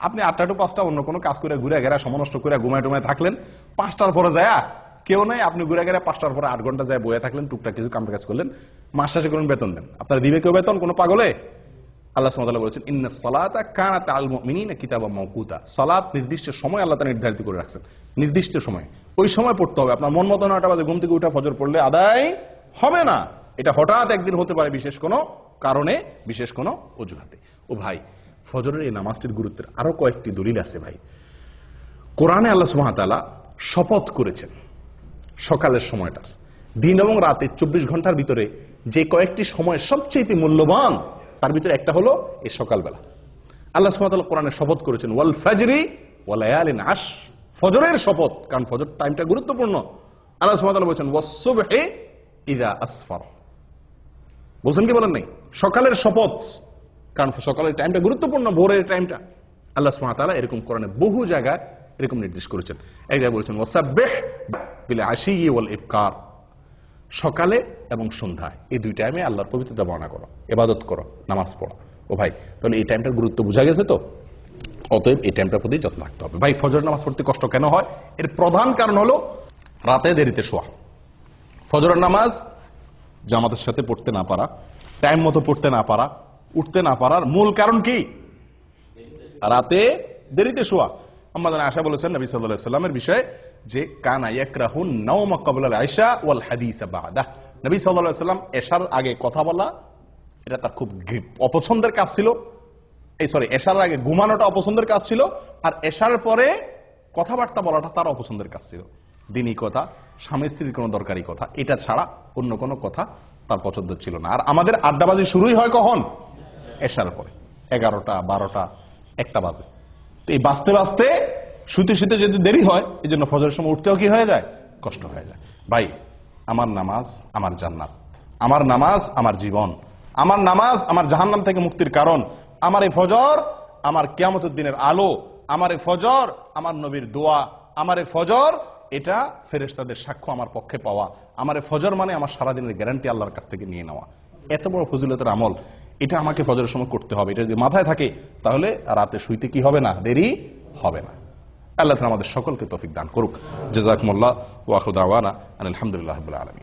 আপনি 8টা টু 5টা অন্য কোনো কাজ করে ঘুরে ঘেরা সমনষ্ট করে ঘুমায় টুমায় থাকলেন, 5টার পরে যায় কেউ নাই, আপনি ঘুরে ঘেরা 5টার পরে 8 ঘন্টা যায় বয়ে থাকলেন, টুকটাক কিছু কাম কাজ করলেন, মাস শেষে করুন বেতন দেন, আপনারা দিবে কেউ বেতন? কোনো পাগলে? আল্লাহ সুবহানাহু ওয়া তাআলা বলেছেন ইন্নাস সালাতা কানাত আলাল মুমিনিনা কিতাবাম মাওকুতা, সালাত নির্দিষ্ট সময় আল্লাহ তাআলা নির্ধারিত করে রাখছেন, নির্দিষ্ট সময়, ওই সময় পড়তে হবে। আপনার মন মতো 9টা বাজে ঘুম থেকে উঠে ফজর পড়লে আদায় হবে না, এটা হঠাৎ একদিন হতে পারে বিশেষ কোনো কারণে, বিশেষ কোনো অজুহাতে। ও ভাই, ফজরের এই নামাজটির গুরুত্বের আরো কয়েকটি দলিল আছে ভাই। কোরআনে আল্লাহ সুবহানাহু ওয়া তাআলা শপথ করেছেন সকালের সময়টার, দিন এবং রাতে 24 ঘন্টার ভিতরে যে কয়েকটি সময় সবচেয়ে মূল্যবান তার ভিতরে একটা হলো এই সকালবেলা। আল্লাহ সুবহানাহু ওয়া তাআলা কোরআনে শপথ করেছেন ওয়াল ফাজরি ওয়া লায়ালিন আশ, ফজরের শপথ, কারণ ফজর টাইমটা গুরুত্বপূর্ণ। আল্লাহ সুবহানাহু ওয়া তাআলা বলেছেন ওয়াস সুবহি ইযা আসফার, বলছেন কি বলেন নাই? সকালের শপথ, কারণ সকালের টাইমটা গুরুত্বপূর্ণ, ভোরের টাইমটা। আল্লাহ সুবহানাহু ওয়া তাআলা এরকম কোরআনে বহু জায়গায় এরকম নির্দেশ করেছেন। এক জায়গায় বলেছেন ওয়াসাব্বিহ বিল আশি ওয়াল ইবকার, সকালে এবং সন্ধ্যায় এই দুই টাইমে আল্লাহর পবিত্রতা বর্ণনা করো, ইবাদত করো, নামাজ পড়ো। ও ভাই, তাহলে এই টাইমটার গুরুত্ব বোঝা গেছে তো? অতএব এই টাইমটার প্রতি যত্ন রাখতে হবে। ভাই, ফজর নামাজ পড়তে কষ্ট কেন হয়? এর প্রধান কারণ হলো রাতে দেরিতে শোয়া। ফজরের নামাজ জামাতের সাথে পড়তে না পারা, টাইম মতো পড়তে না পারা, উঠতে না পারার মূল কারণ কি? রাতে দেরিতে শোয়া। আমাদের আয়েশা বলেছেন নবী সাল্লাল্লাহু আলাইহি ওয়াসাল্লামের বিষয়ে যে কানা ইয়াকরাহুন নাওমা ক্বাবলা আল ইশা ওয়াল হাদিসা বাদা, নবী সাল্লাল্লাহু আলাইহি ওয়াসাল্লাম এশার আগে কথা বলা এটা তার খুব অপছন্দের কাজ ছিল। এশার আগে ঘুমানোটা অপছন্দের কাজ ছিল, আর এশার পরে কথাবার্তা বলাটা তার অপছন্দের কাজ ছিল। দিনী কথা, স্বামী স্ত্রীর কোনো দরকারি কথা, এটা ছাড়া অন্য কোনো কথা তার পছন্দ ছিল না। আর আমাদের আড্ডাবাজি শুরুই হয় কখন? এশার পরে, 11টা 12টা 1টা বাজে। তো এই বাঁচতে বাঁচতে শুতে শুতে যদি দেরি হয়, এই জন্য ফজরের সময় উঠতেও কি হয়ে যায়? কষ্ট হয়ে যায়। ভাই, আমার নামাজ আমার জান্নাত, আমার নামাজ আমার জীবন, আমার নামাজ আমার জাহান্নাম থেকে মুক্তির কারণ, আমার এই ফজর আমার কিয়ামতের দিনের আলো, আমার এই ফজর আমার নবীর দোয়া, আমার এই ফজর এটা ফেরেশতাদের সাক্ষ্য আমার পক্ষে পাওয়া, আমার এই ফজর মানে আমার সারাদিনের গ্যারান্টি আল্লাহর কাছ থেকে নিয়ে নেওয়া। এত বড় ফজিলতের আমল, এটা আমাকে ফজরের সময় করতে হবে। এটা যদি মাথায় থাকে তাহলে রাতে শুইতে কি হবে না? দেরি হবে না। আল্লাহ তাআলা আমাদের সকলকে তৌফিক দান করুক। জাযাকুমুল্লাহ ওয়া আখিরু দাওয়ানা আলহামদুলিল্লাহি রাব্বিল আলামিন।